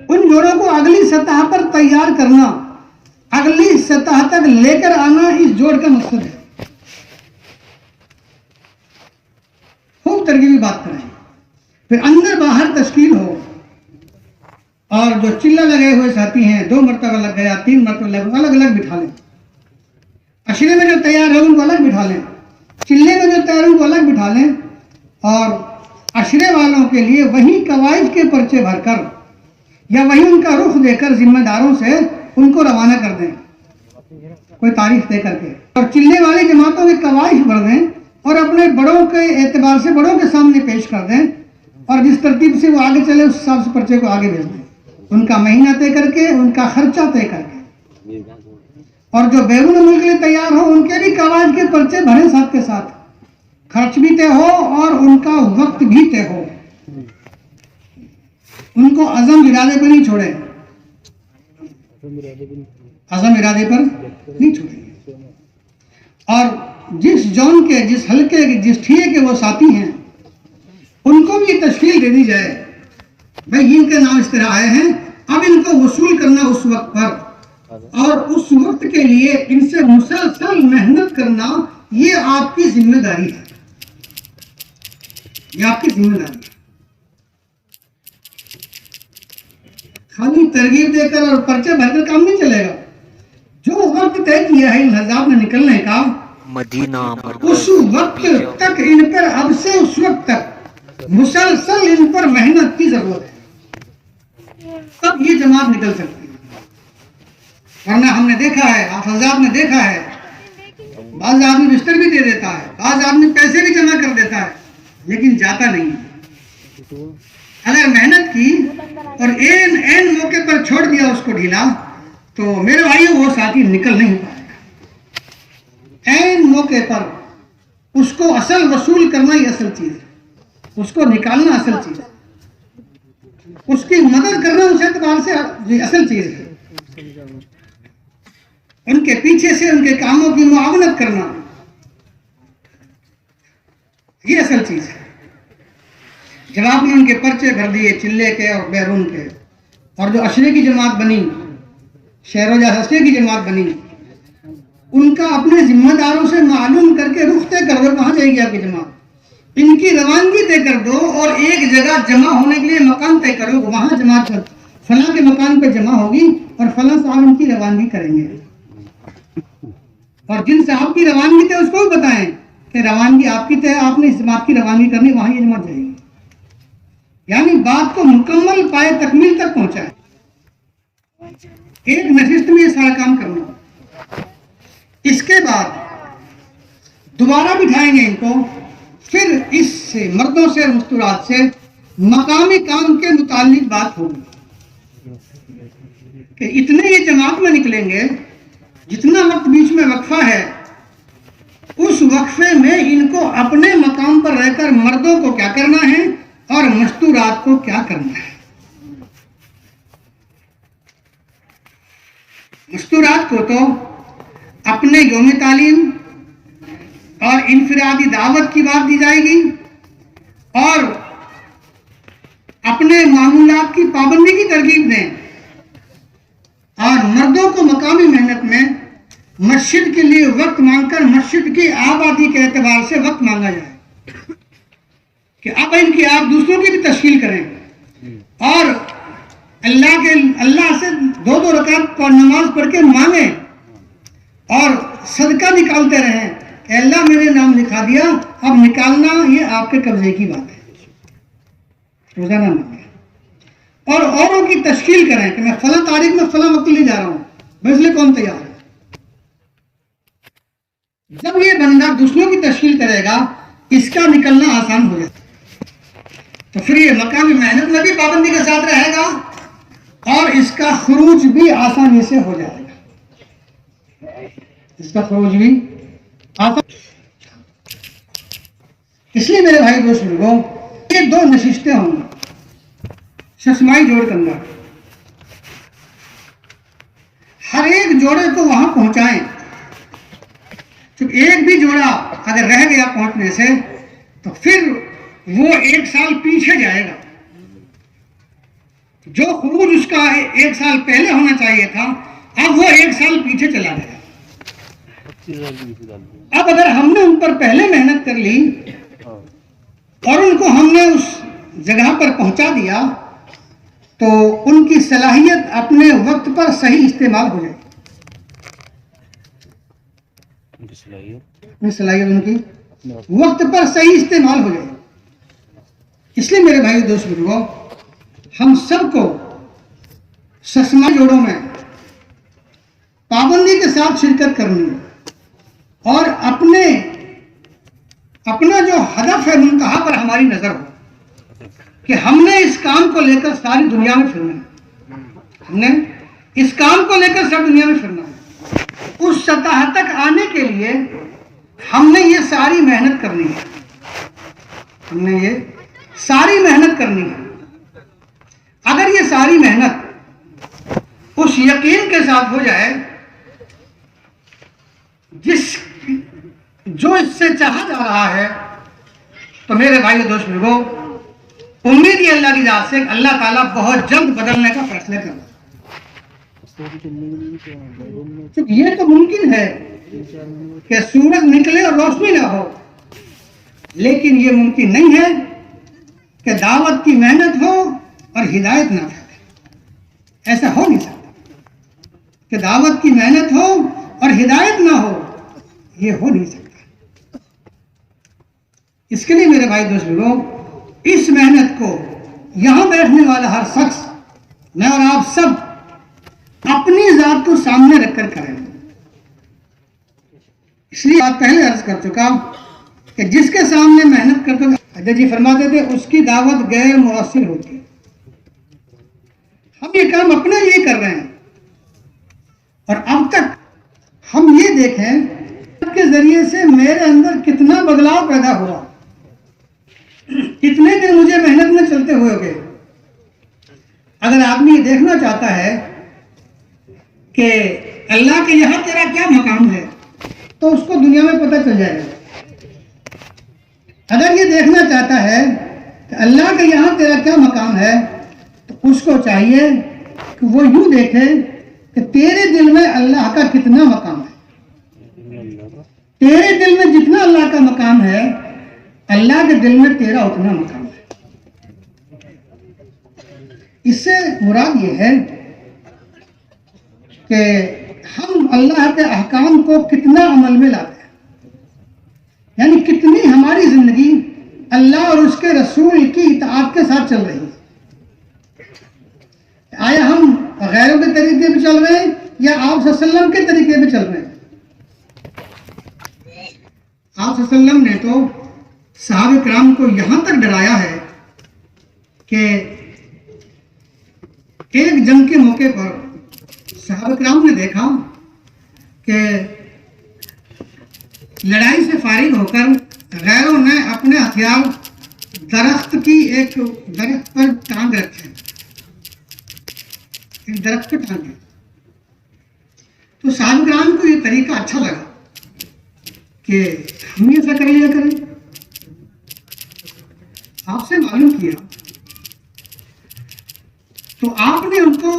ان جوڑوں کو اگلی سطح پر تیار کرنا، اگلی سطح تک لے کر آنا اس جوڑ کا مقصد ہے۔ خوب ترغیبی بات کریں، پھر اندر باہر تشکیل ہو، اور جو چلہ لگے ہوئے ساتھی ہیں 2 مرتبہ لگ گیا 3 مرتبہ لگ گیا، الگ الگ بٹھا لیں۔ عشرے میں جو تیار ہے ان کو الگ بٹھا لیں، چلے میں جو تیار ہے ان کو الگ بٹھا لیں، اور عشرے والوں کے لیے وہی قواعد کے پرچے بھر کر یا وہی ان کا رخ دے کر ذمہ داروں سے ان کو روانہ کر دیں، کوئی تاریخ دے کر کے، اور چلے والی جماعتوں کی قواعد بھر دیں اور اپنے بڑوں کے اعتبار سے بڑوں کے سامنے پیش کر دیں، اور جس ترتیب سے وہ آگے چلے اس حساب سے پرچے کو آگے بھیج دیں، ان کا مہینہ طے کر کے، ان کا خرچہ طے کر کے۔ اور جو بیرون ملک کے لیے تیار ہو ان کے بھی قواعد کے پرچے بھریں، ساتھ کے ساتھ خرچ بھی طے ہو اور ان کا وقت بھی طے ہو، ان کو عزم ارادے پر نہیں چھوڑے، عزم ارادے پر نہیں چھوڑیں۔ اور جس جون کے، جس حلقے کے، جس ٹھیے کے وہ ساتھی ہیں ان کو بھی تشکیل دے دی جائے، بھئی ان کے نام اس طرح آئے ہیں، اب ان کو وصول کرنا اس وقت پر، اور اس وقت کے لیے ان سے مسلسل محنت کرنا، یہ آپ کی ذمہ داری ہے، یہ آپ کی ذمہ داری ہے۔ خالی ترغیب دے کر اور پرچے بھر کر کام نہیں چلے گا۔ جو وقت طے کیا ہے ان حزاب میں نکلنے کا، مدینہ اس وقت تک ان پر، اب سے اس وقت تک مسلسل ان پر محنت کی ضرورت ہے، تب یہ جماعت نکل سکتی ہے۔ ورنہ ہم نے دیکھا ہے، آپ حضرات نے دیکھا ہے، بعض آدمی بستر بھی دے دیتا ہے، بعض آدمی پیسے بھی جمع کر دیتا ہے، لیکن جاتا نہیں۔ اگر محنت کی اور این موقع پر چھوڑ دیا اس کو ڈھیلا، تو میرے بھائیوں وہ ساتھی نکل نہیں پائے گا۔ این موقع پر اس کو اصل وصول کرنا ہی اصل چیز ہے، اس کو نکالنا اصل چیز ہے، اس کی مدد کرنا اس اعتبار سے اصل چیز ہے، ان کے پیچھے سے ان کے کاموں کی معاونت کرنا یہ اصل چیز ہے۔ جب آپ نے ان کے پرچے بھر دیے چلے کے اور بیرون کے، اور جو عشرے کی جماعت بنی، شہر و جہاں عشرے کی جماعت بنی، ان کا اپنے ذمہ داروں سے معلوم کر کے رخ طے کر دو کہاں جائے گی آپ کی جماعت، ان کی روانگی طے کر دو، اور ایک جگہ جمع ہونے کے لیے مکان طے کرو، وہاں جماعت فلاں کے مکان پہ جمع ہوگی اور فلاں صاحب ان کی روانگی کریں گے، اور جن صاحب کی روانگی طے اس کو بھی بتائیں کہ روانگی آپ کی طے، آپ نے اس جماعت کی روانگی کرنی، وہاں یہ جماعت جائے گی، یعنی بات کو مکمل پائے تکمیل تک پہنچائے۔ ایک نشست میں یہ سارا کام کرنا، اس کے بعد دوبارہ بٹھائیں گے ان کو، پھر اس سے مردوں سے مستورات سے مقامی کام کے متعلق بات ہوگی کہ اتنے یہ جماعت میں نکلیں گے، جتنا وقت بیچ میں وقفہ ہے، اس وقفے میں ان کو اپنے مقام پر رہ کر مردوں کو کیا کرنا ہے اور مستورات کو کیا کرنا ہے۔ مستورات کو تو اپنے یوم تعلیم اور انفرادی دعوت کی بات دی جائے گی، اور اپنے معمولات کی پابندی کی ترغیب دیں، اور مردوں کو مقامی محنت میں مسجد کے لیے وقت مانگ کر مسجد کی آبادی کے اعتبار سے وقت مانگا جائے کہ اب ان کی آپ دوسروں کی بھی تشکیل کریں، اور اللہ سے 2 رکعت نماز پڑھ کے مانگیں اور صدقہ نکالتے رہیں کہ اللہ میرے نام لکھا دیا، اب نکالنا یہ آپ کے قبضے کی بات ہے۔ روزانہ مانگیں اور اوروں کی تشکیل کریں کہ میں فلاں تاریخ میں فلاں وقت لے جا رہا ہوں، بس لیے کون تیار ہے؟ جب یہ بندہ دوسروں کی تشکیل کرے گا اس کا نکلنا آسان ہو جائے تو پھر یہ مقامی محنت میں بھی پابندی کے ساتھ رہے گا اور اس کا خروج بھی آسانی سے ہو جائے گا، اس کا خروج بھی آسان۔ اس لیے میرے بھائی دوست لوگوں، یہ 2 نشستیں ہوں گی ششمائی جوڑ کے اندر، ہر ایک جوڑے کو وہاں پہنچائیں۔ ایک بھی جوڑا اگر رہ گیا پہنچنے سے تو پھر وہ 1 سال پیچھے جائے گا، جو خروج اس کا 1 سال پہلے ہونا چاہیے تھا اب وہ 1 سال پیچھے چلا گیا۔ اب اگر ہم نے ان پر پہلے محنت کر لی اور ان کو ہم نے اس جگہ پر پہنچا دیا تو ان کی صلاحیت اپنے وقت پر صحیح استعمال ہو جائے گی۔ صلاحیت ان کی وقت پر صحیح استعمال ہو جائے گی۔ اس لیے میرے بھائی دوست بزرگوں، ہم سب کو ششما جوڑوں میں پابندی کے ساتھ شرکت کرنی ہے اور اپنا جو ہدف ہے منتہا پر ہماری نظر ہو کہ ہم نے اس کام کو لے کر ساری دنیا میں پھرنا ہے، ہم نے اس کام کو لے کر ساری دنیا میں پھرنا ہے۔ اس سطح تک آنے کے لیے ہم نے یہ ساری محنت کرنی ہے، ہم نے یہ ساری محنت کرنی ہے۔ اگر یہ ساری محنت اس یقین کے ساتھ ہو جائے جو اس سے چاہا جا رہا ہے تو میرے بھائی اور دوست لوگوں، امید یہ اللہ کی ذات سے اللہ تعالیٰ بہت جلد بدلنے کا فیصلہ کرنا۔ یہ تو ممکن ہے کہ سورج نکلے اور روشنی نہ ہو، لیکن یہ ممکن نہیں ہے کہ دعوت کی محنت ہو اور ہدایت نہ پھیلے۔ ایسا ہو نہیں سکتا کہ دعوت کی محنت ہو اور ہدایت نہ ہو، یہ ہو نہیں سکتا۔ اس کے لیے میرے بھائی دوست لوگوں، اس محنت کو یہاں بیٹھنے والا ہر شخص، میں اور آپ سب اپنی ذات کو سامنے رکھ کر کریں۔ اس لیے بات پہلے عرض کر چکا کہ جس کے سامنے محنت کرتے ہیں، حضرت جی فرماتے تھے اس کی دعوت غیر مؤثر ہوتی ہے۔ ہم یہ کام اپنے لیے کر رہے ہیں اور اب تک ہم یہ دیکھیں کے ذریعے سے میرے اندر کتنا بدلاؤ پیدا ہوا، کتنے دن مجھے محنت میں چلتے ہوئے گئے۔ اگر آدمی یہ دیکھنا چاہتا ہے کہ اللہ کے یہاں تیرا کیا مقام ہے تو اس کو دنیا میں پتہ چل جائے گا۔ اگر یہ دیکھنا چاہتا ہے کہ اللہ کے یہاں تیرا کیا مقام ہے تو اس کو چاہیے کہ وہ یوں دیکھے کہ تیرے دل میں اللہ کا کتنا مقام ہے۔ تیرے دل میں جتنا اللہ کا مقام ہے، اللہ کے دل میں تیرا اتنا مقام ہے۔ اس سے مراد یہ ہے کہ ہم اللہ کے احکام کو کتنا عمل میں لاتے ہیں، یعنی کتنی ہماری زندگی اللہ اور اس کے رسول کی اطاعت کے ساتھ چل رہی ہے۔ آیا ہم غیروں کے طریقے پہ چل رہے ہیں یا آپ صلی اللہ علیہ وسلم کے طریقے پہ چل رہے ہیں؟ آپ صلی اللہ علیہ وسلم نے تو صحابہ کرام کو یہاں تک ڈرایا ہے کہ ایک جنگ کے موقع پر صحابہ کرام نے دیکھا کہ لڑائی سے فارغ ہو کر غیروں نے اپنے ہتھیار درخت پر ٹانگ رکھے، ایک درخت پہ ٹانگ۔ تو صحابہ کرام کو یہ طریقہ اچھا لگا کہ ہم یہ ایسا کر لیا کریں۔ آپ سے معلوم کیا تو آپ نے ان کو،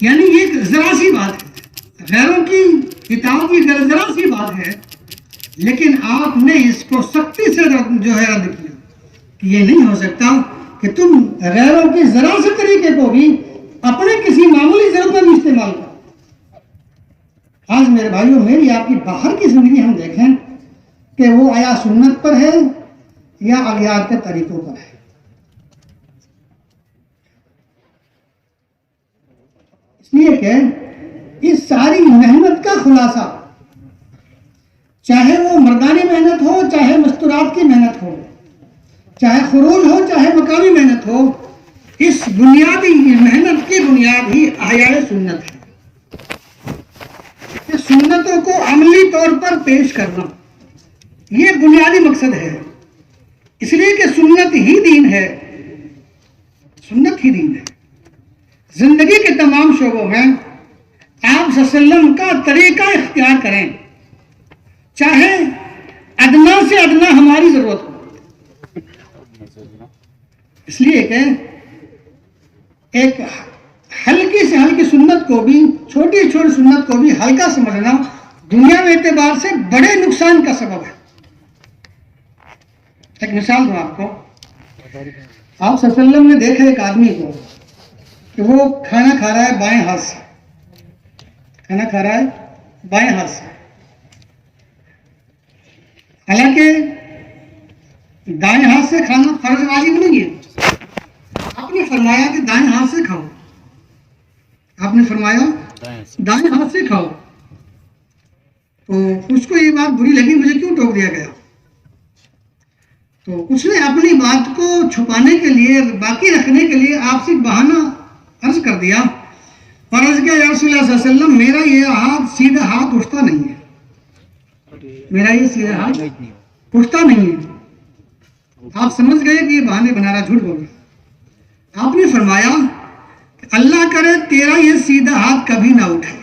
یعنی یہ ذرا سی بات ہے، غیروں کی اطاعت کی ذرا سی بات ہے، لیکن آپ نے اس کو سختی سے جو ہے رد کیا کہ یہ نہیں ہو سکتا کہ تم غیروں کے ذرا سے طریقے کو بھی اپنے کسی معمولی ضرورت میں بھی استعمال کرو۔ آج میرے بھائیوں، میری آپ کی باہر کی زندگی ہم دیکھیں کہ وہ آیا سنت پر ہے یا اغیار کے طریقوں پر ہے۔ لیے کہ اس ساری محنت کا خلاصہ، چاہے وہ مردانی محنت ہو، چاہے مستورات کی محنت ہو، چاہے خروج ہو، چاہے مقامی محنت ہو، اس بنیادی محنت کی بنیاد ہی احیاء سنت ہے. کہ سنتوں کو عملی طور پر پیش کرنا یہ بنیادی مقصد ہے. اس لیے کہ سنت ہی دین ہے، سنت ہی دین ہے. زندگی کے تمام شعبوں میں آپ صلی اللہ علیہ وسلم کا طریقہ اختیار کریں، چاہے ادنا سے ادنا ہماری ضرورت ہو. اس لیے کہ ایک ہلکی سے ہلکی سنت کو بھی، چھوٹی چھوٹی سنت کو بھی ہلکا سمجھنا دنیا میں اعتبار سے بڑے نقصان کا سبب ہے. ایک مثال دوں آپ کو. آپ صلی اللہ علیہ وسلم نے دیکھا ایک آدمی کو کہ وہ کھانا کھا رہا ہے بائیں ہاتھ سے، کھانا کھا رہا ہے بائیں ہاتھ سے. حالانکہ دائیں ہاتھ سے کھانا فرض واجب نہیں ہے. آپ نے فرمایا کہ دائیں ہاتھ سے کھاؤ، آپ نے فرمایا دائیں ہاتھ سے کھاؤ. تو اس کو یہ بات بری لگی، مجھے کیوں ٹوک دیا گیا؟ تو اس نے اپنی بات کو چھپانے کے لیے، باقی رکھنے کے لیے آپ سے بہانہ عرض کر دیا اور عرض کیا، یا رسول اللہ صلی اللہ علیہ وسلم میرا یہ ہاتھ سیدھا ہاتھ اٹھتا نہیں ہے، میرا یہ سیدھا ہاتھ اٹھتا نہیں ہے. آپ سمجھ گئے کہ یہ بہانے بنا رہا، جھوٹ بول رہا. آپ نے فرمایا کہ اللہ کرے تیرا یہ سیدھا ہاتھ کبھی نہ اٹھے،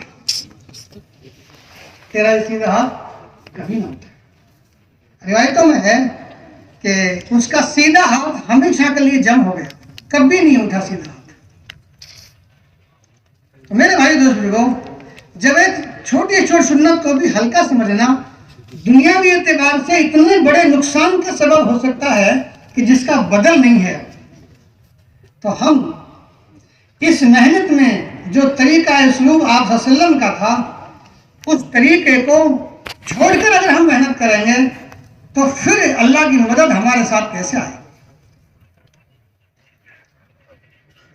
تیرا یہ سیدھا ہاتھ کبھی نہ اٹھے. روایتوں میں ہے کہ اس کا سیدھا ہاتھ ہمیشہ کے لیے جم ہو گیا، کبھی نہیں اٹھا سیدھا ہاتھ. تو میرے بھائی دوست بزرگوں، جب ایک چھوٹی چھوٹی سنت کو بھی ہلکا سمجھنا دنیاوی اعتبار سے اتنے بڑے نقصان کا سبب ہو سکتا ہے کہ جس کا بدل نہیں ہے، تو ہم اس محنت میں جو طریقہ اسلوب آپ صلی اللہ علیہ وسلم کا تھا، اس طریقے کو چھوڑ کر اگر ہم محنت کریں گے تو پھر اللہ کی مدد ہمارے ساتھ کیسے آئے؟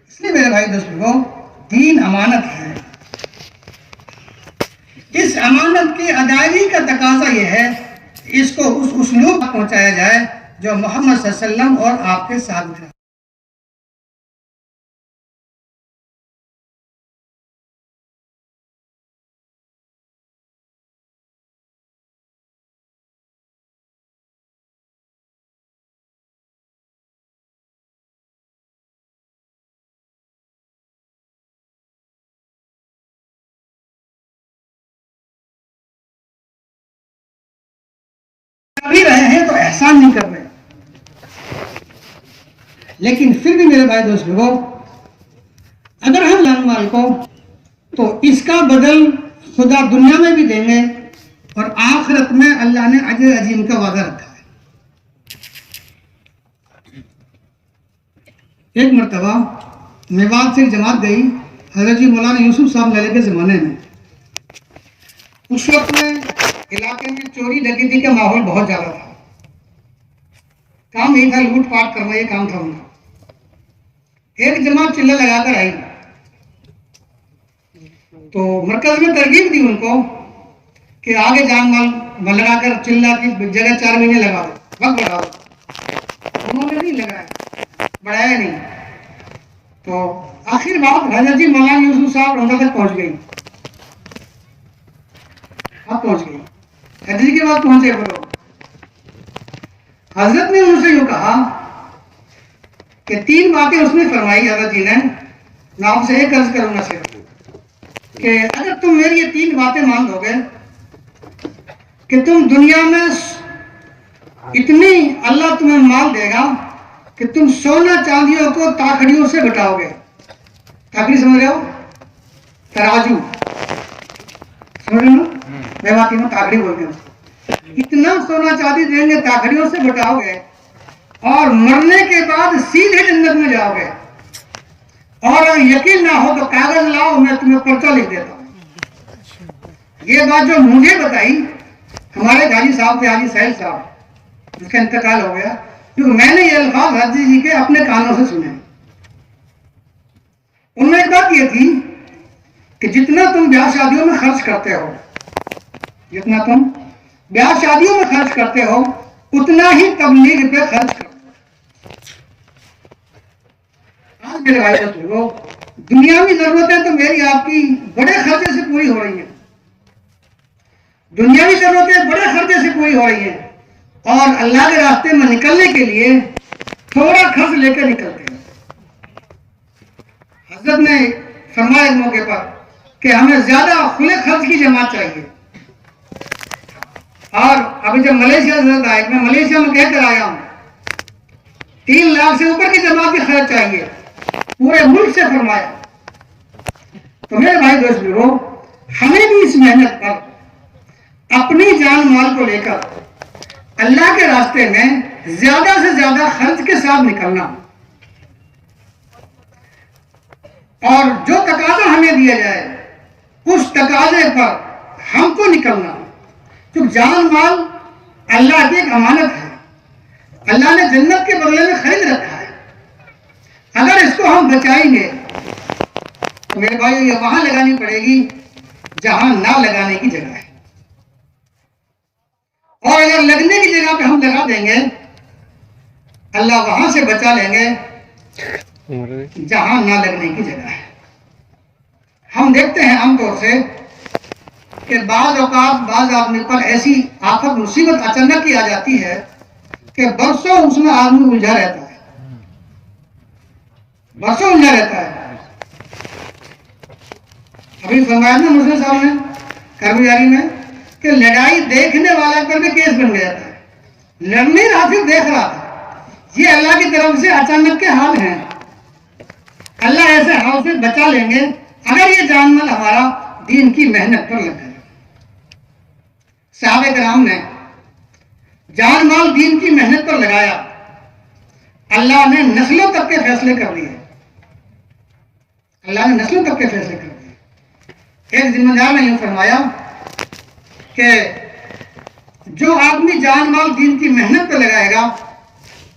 اس لیے میرے بھائی دوستوں، دین امانت ہے. اس امانت کی ادائیگی کا تقاضا یہ ہے کہ اس کو اس اسلوب پر پہنچایا جائے جو محمد صلی اللہ علیہ وسلم اور آپ کے ساتھ ہے. بھی رہے ہیں تو احسان نہیں کر رہے. لیکن پھر بھی میرے بھائی دوست لوگوں، اگر ہم جان مال کو، تو اس کا بدل خدا دنیا میں بھی دیں گے اور آخرت میں اللہ نے اجر عظیم کا وعدہ رکھا ہے. ایک مرتبہ میوات سے ایک جماعت گئی حضرت جی مولانا یوسف صاحب نالے کے زمانے میں. اس وقت میں علاقے میں چوری ڈکیتی کا ماحول بہت زیادہ تھا. کام نہیں تھا، لوٹ پاٹ کرنا یہ کام تھا ان کا. ایک جماعت چلہ لگا کر آئی تو مرکز میں ترغیب دی ان کو کہ آگے جان مال لگا کر چلہ کی جگہ 4 مہینے لگا دو، وقت بڑھا دو. انہوں نے نہیں لگایا، بڑھایا نہیں. تو آخر بات حضرت جی مولانا یوسف صاحب روزہ تک پہنچ گئی. اب پہنچ گئی حضرت کے بعد پہنچے بولو. حضرت نے ان سے یوں کہا کہ 3 باتیں اس نے فرمائی. حضرت جی نے، میں آپ سے ایک عرض کروں گا صرف کہ اگر تم میری یہ 3 باتیں مان لو گے کہ تم دنیا میں اتنی اللہ تمہیں مال دے گا کہ تم سونا چاندیوں کو تاکڑیوں سے بٹاؤ گے. تاکڑی سمجھ رہے ہو؟ ترازو سمجھ رہے ہو؟ میں واقعی میں تاکڑی بولتے ہوں. اتنا سونا چاندی دیں گے، تاکڑیوں سے بٹاؤ گے اور مرنے کے بعد سیدھے جنت میں جاؤ گے. اور یقین نہ ہو تو کاغذ لاؤ، میں تمہیں پرچہ لکھ دیتا ہوں. یہ بات جو مجھے بتائی ہمارے حاجی صاحب تھے، حاجی سہیل صاحب، جس کا انتقال ہو گیا، کیونکہ میں نے یہ الفاظ حاجی جی کے اپنے کانوں سے سنے. ان میں ایک بات یہ تھی کہ جتنا تم بیاہ شادیوں میں خرچ کرتے ہو، جتنا تم بیاہ شادیوں میں خرچ کرتے ہو اتنا ہی تبلیغ پہ خرچ کرو۔ آج میرے بھائی بزرگوں، دنیاوی ضرورتیں تو میری آپ کی بڑے خرچے سے پوری ہو رہی ہیں، دنیاوی ضرورتیں بڑے خرچے سے پوری ہو رہی ہیں، اور اللہ کے راستے میں نکلنے کے لیے تھوڑا خرچ لے کر نکلتے ہیں۔ حضرت نے فرمایا ایک موقع پر کہ ہمیں زیادہ کھلے خرچ کی جماعت چاہیے، اور ابھی جب ملیشیا سے حضرت آئے، میں ملیشیا میں کہہ کر آیا ہوں 3 لاکھ سے اوپر کی جماعت کی خرچ چاہیے پورے ملک سے فرمایا۔ تو میرے بھائی دوست لوگوں، ہمیں بھی اس محنت پر اپنی جان مال کو لے کر اللہ کے راستے میں زیادہ سے زیادہ خرچ کے ساتھ نکلنا، اور جو تقاضا ہمیں دیا جائے اس تقاضے پر ہم کو نکلنا، کیونکہ جان مال اللہ کی ایک امانت ہے، اللہ نے جنت کے بدلے میں خرید رکھا ہے۔ اگر اس کو ہم بچائیں گے تو میرے بھائیو یہ وہاں لگانی پڑے گی جہاں نہ لگانے کی جگہ ہے، اور اگر لگنے کی جگہ پہ ہم لگا دیں گے اللہ وہاں سے بچا لیں گے جہاں نہ لگنے کی جگہ ہے۔ ہم دیکھتے ہیں عام طور سے کہ بعض اوقات بعض آدمی پر ایسی آفت مصیبت اچانک کی آ جاتی ہے کہ برسوں اس میں آدمی الجھا رہتا ہے، برسوں الجھا رہتا ہے۔ ابھی فرمایا نا مسلم صاحب نے کارگزاری میں کہ لڑائی دیکھنے والا پر بھی کیس بن گیا تھا، لڑنے رہا صرف دیکھ رہا تھا۔ یہ اللہ کی طرف سے اچانک کے حال ہیں، اللہ ایسے حال سے بچا لیں گے اگر یہ جان مال ہمارا دین کی محنت پر لگ گیا۔ صحابہ کرام نے جان مال دین کی محنت پر لگایا، اللہ نے نسلوں تک کے فیصلے کر لیے، اللہ نے نسلوں تک کے فیصلے کر لیے۔ ایک ذمہ دار نے یوں فرمایا کہ جو آدمی جان مال دین کی محنت پہ لگائے گا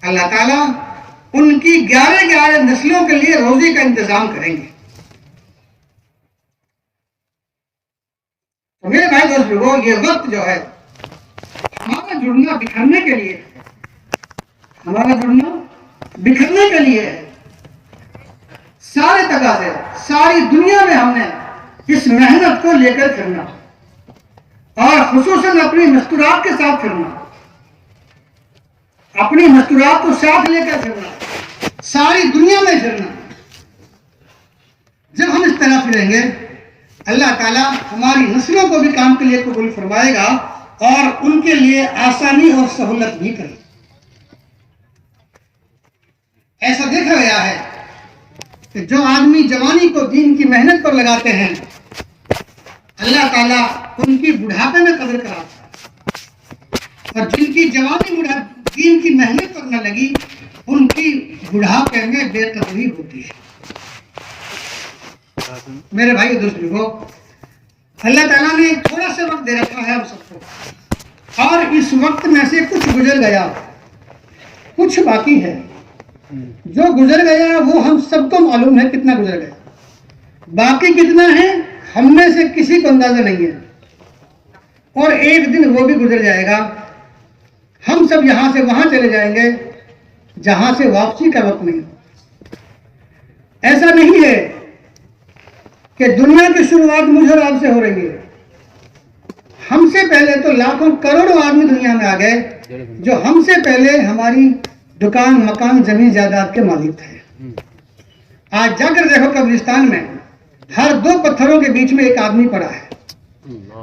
اللہ تعالیٰ ان کی 11 نسلوں کے لیے روزی کا انتظام کریں گے۔ تو میرے بھائی دوست لوگوں، یہ وقت جو ہے ہمارا جڑنا بکھرنے کے لیے، ہمارا جڑنا بکھرنے کے لیے ہے۔ سارے تقاضے ساری دنیا میں ہم نے اس محنت کو لے کر پھرنا، اور خصوصاً اپنی مستورات کے ساتھ پھرنا، اپنی مستورات کو ساتھ لے کر پھرنا، ساری دنیا میں پھرنا۔ جب ہم اس طرح پھریں گے اللہ تعالیٰ ہماری نسلوں کو بھی کام کے لیے قبول فرمائے گا اور ان کے لیے آسانی اور سہولت بھی کرے۔ ایسا دیکھا گیا ہے کہ جو آدمی جوانی کو دین کی محنت پر لگاتے ہیں اللہ تعالیٰ ان کی بڑھاپے میں قدر کراتا ہے، اور جن کی جوانی دین کی محنت پر نہ لگی ان کی بڑھاپے میں بے قدری ہوتی ہے۔ میرے بھائی دوست لوگوں، اللہ تعالیٰ نے تھوڑا سا وقت دے رکھا ہے ہم سب کو، اور اس وقت میں سے کچھ گزر گیا، کچھ باقی ہے۔ جو گزر گیا وہ ہم سب کو معلوم ہے کتنا گزر گیا، باقی کتنا ہے ہم میں سے کسی کو اندازہ نہیں ہے، اور ایک دن وہ بھی گزر جائے گا۔ ہم سب یہاں سے وہاں چلے جائیں گے جہاں سے واپسی کا وقت نہیں۔ ایسا نہیں ہے کہ دنیا کی شروعات مجھ اور آپ سے ہو رہی ہے، ہم سے پہلے تو لاکھوں کروڑوں آدمی دنیا میں آ گئے جو ہم سے پہلے ہماری دکان مکان زمین جائیداد کے مالک تھے۔ آج جا کر دیکھو قبرستان میں ہر 2 پتھروں کے بیچ میں ایک آدمی پڑا ہے،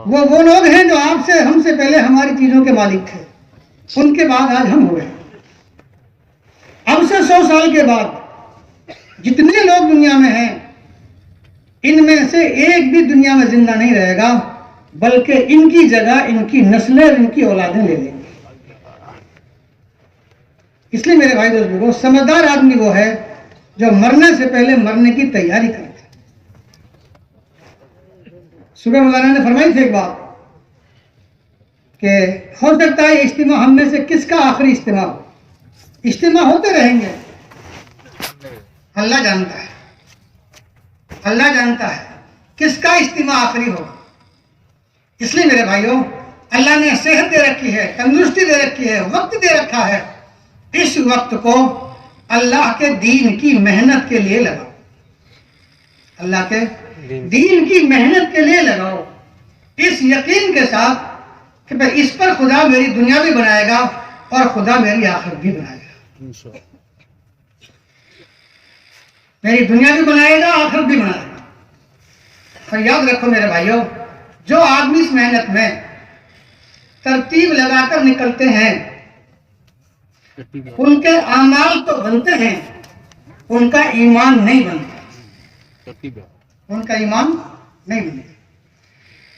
وہ لوگ ہیں جو آپ سے ہم سے پہلے ہماری چیزوں کے مالک تھے، ان کے بعد آج ہم ہوئے۔ اب سے 100 سال کے بعد جتنے لوگ دنیا میں ہیں ان میں سے ایک بھی دنیا میں زندہ نہیں رہے گا، بلکہ ان کی جگہ ان کی نسلیں اور ان کی اولادیں لے لیں گی۔ اس لیے میرے بھائی دوستوں، سمجھدار آدمی وہ ہے جو مرنے سے پہلے مرنے کی تیاری کرتا ہے۔ صبح مولانا نے فرمائی تھی ایک بات کہ ہو سکتا ہے اجتماع ہم میں سے کس کا آخری اجتماع ہو، اجتماع ہوتے رہیں گے، اللہ جانتا ہے، اللہ جانتا ہے کس کا اجتماع آخری ہوگا. اس لیے میرے بھائیوں، اللہ نے صحت دے رکھی ہے، تندرستی دے رکھی ہے، وقت دے رکھا ہے. اس وقت کو اللہ کے دین کی محنت کے لیے لگاؤ. اللہ کے دین کی محنت کے لیے لگاؤ، اس یقین کے ساتھ کہ بھئی اس پر خدا میری دنیا بھی بنائے گا اور خدا میری آخرت بھی بنائے گا. میری دنیا بھی بنائے گا، آخرت بھی بنائے گا. اور یاد رکھو میرے بھائیوں، جو آدمی اس محنت میں ترتیب لگا کر نکلتے ہیں ان کے اعمال تو بنتے ہیں، ان کا ایمان نہیں بنتا. ان کا ایمان نہیں بنتا.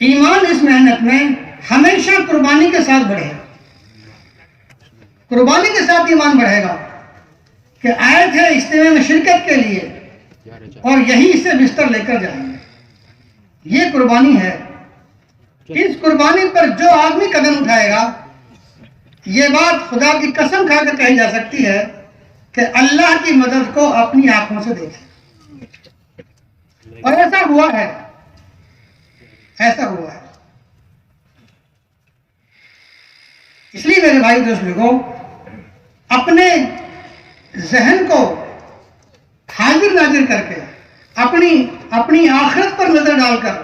ایمان اس محنت میں ہمیشہ قربانی کے ساتھ بڑھے گا. قربانی کے ساتھ ایمان بڑھے گا کہ آئے تھے اجتماع میں شرکت کے لیے اور یہیں سے بستر لے کر جائیں گے. یہ قربانی ہے. اس قربانی پر جو آدمی قدم اٹھائے گا، یہ بات خدا کی قسم کھا کر کہی جا سکتی ہے کہ اللہ کی مدد کو اپنی آنکھوں سے دیکھے. اور ایسا ہوا ہے، ایسا ہوا ہے. اس لیے میرے بھائی دوست لوگوں، اپنے ذہن کو حاضر ناظر کر کے، اپنی آخرت پر نظر ڈال کر،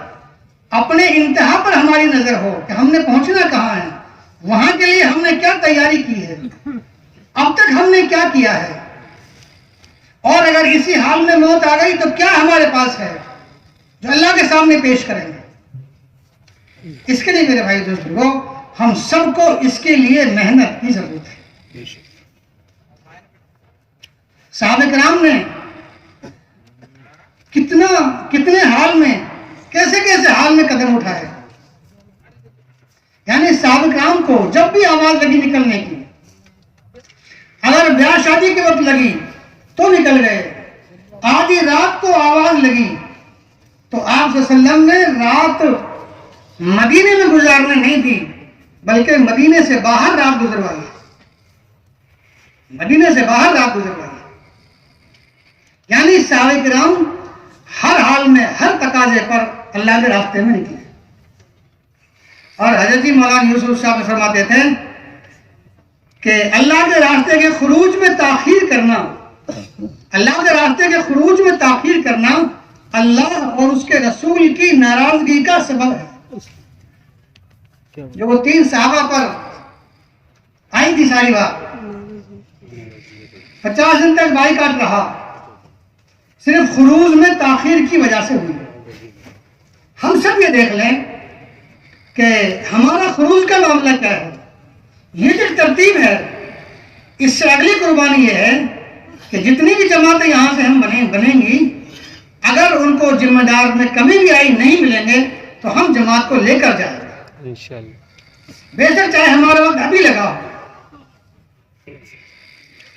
اپنے انتہا پر ہماری نظر ہو کہ ہم نے پہنچنا کہاں ہے، وہاں کے لیے ہم نے کیا تیاری کی ہے، اب تک ہم نے کیا کیا ہے، اور اگر اسی حال میں موت آ گئی تو کیا ہمارے پاس ہے جو اللہ کے سامنے پیش کریں گے. اس کے لیے میرے بھائی دوست لوگوں، ہم سب کو اس کے لیے محنت کی ضرورت ہے. صحابہ کرام نے کتنے حال میں، کیسے حال میں قدم اٹھائے. یعنی صحابہ کرام کو جب بھی آواز لگی نکلنے کی، اگر بیاہ شادی کے وقت لگی تو نکل گئے. آدھی رات کو آواز لگی تو آپ صلی اللہ علیہ وسلم نے رات مدینے میں گزارنے نہیں دی، بلکہ مدینے سے باہر رات گزروائی. مدینے سے باہر رات گزروائی. یعنی صحابہ کرام ہر حال میں، ہر تقاضے پر اللہ کے راستے میں نکلے. اور حضرت مولانا یوسف صاحب فرماتے تھے کہ اللہ کے راستے کے خروج میں تاخیر کرنا، اللہ کے راستے کے خروج میں تاخیر کرنا اللہ اور اس کے رسول کی ناراضگی کا سبب ہے. جو وہ 3 صحابہ پر آئی تھی ساری بات، 50 دن تک بائیکاٹ رہا، صرف خروج میں تاخیر کی وجہ سے ہوئی. ہم سب یہ دیکھ لیں کہ ہمارا خروج کا معاملہ کیا ہے. یہ جو ترتیب ہے، اس سے اگلی قربانی یہ ہے کہ جتنی بھی جماعتیں یہاں سے ہم بنیں گی، اگر ان کو ذمہ دار میں کمی بھی آئی نہیں ملیں گے تو ہم جماعت کو لے کر جائیں گے انشاءاللہ، بے شک چاہے ہمارا وقت ابھی لگا ہو.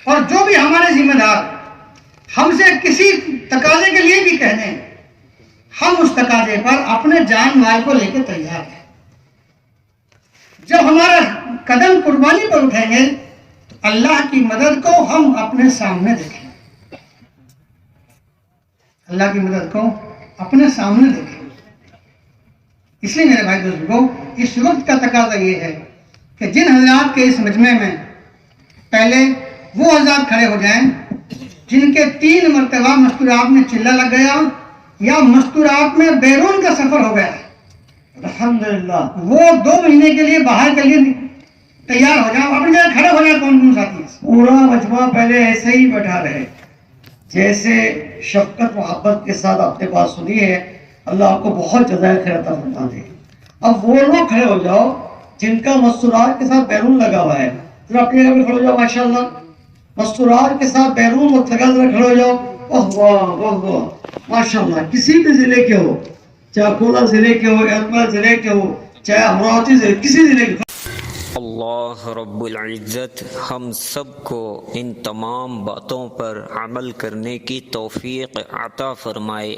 اور جو بھی ہمارے ذمہ دار ہم سے کسی تقاضے کے لیے بھی کہہ دیں، ہم اس تقاضے پر اپنے جان مال کو لے کے تیار ہیں. جب ہمارا قدم قربانی پر اٹھیں گے تو اللہ کی مدد کو ہم اپنے سامنے دیکھیں. اللہ کی مدد کو اپنے سامنے دیکھیں. اس لیے میرے بھائی دوستوں، اس وقت کا تقاضا یہ ہے کہ جن حضرات کے اس مجمع میں پہلے وہ حضرات کھڑے ہو جائیں جن کے 3 مرتبہ مستورات میں چلہ لگ گیا یا مستورات میں بیرون کا سفر ہو گیا، الحمدللہ وہ 2 مہینے کے لیے باہر کے لیے تیار ہو جاؤ، اپنی جگہ کھڑے ہو جائے. کون ساتھی ہے؟ پورا مجمع پہلے ایسے ہی بیٹھا رہے، جیسے شفقت محبت کے ساتھ آپ نے بات سنی ہے. اللہ آپ کو بہت جزائے خیر عطا فرما دے. اب وہ لوگ کھڑے ہو جاؤ جن کا مستورات کے ساتھ بیرون لگا ہوا ہے، ذرا اپنی جگہ پہ کھڑے ہو جاؤ. ماشاءاللہ مستورات کے ساتھ بیرون وقت لگا، ذرا کھڑے ہو جاؤ. واہ ماشاءاللہ. کسی بھی ضلع کے ہو، چاہے اکولا ضلع کے ہو، یاتمال ضلع کے ہو، چاہے امراوتی ضلع، کسی ضلع کے. اللہ رب العزت ہم سب کو ان تمام باتوں پر عمل کرنے کی توفیق عطا فرمائے.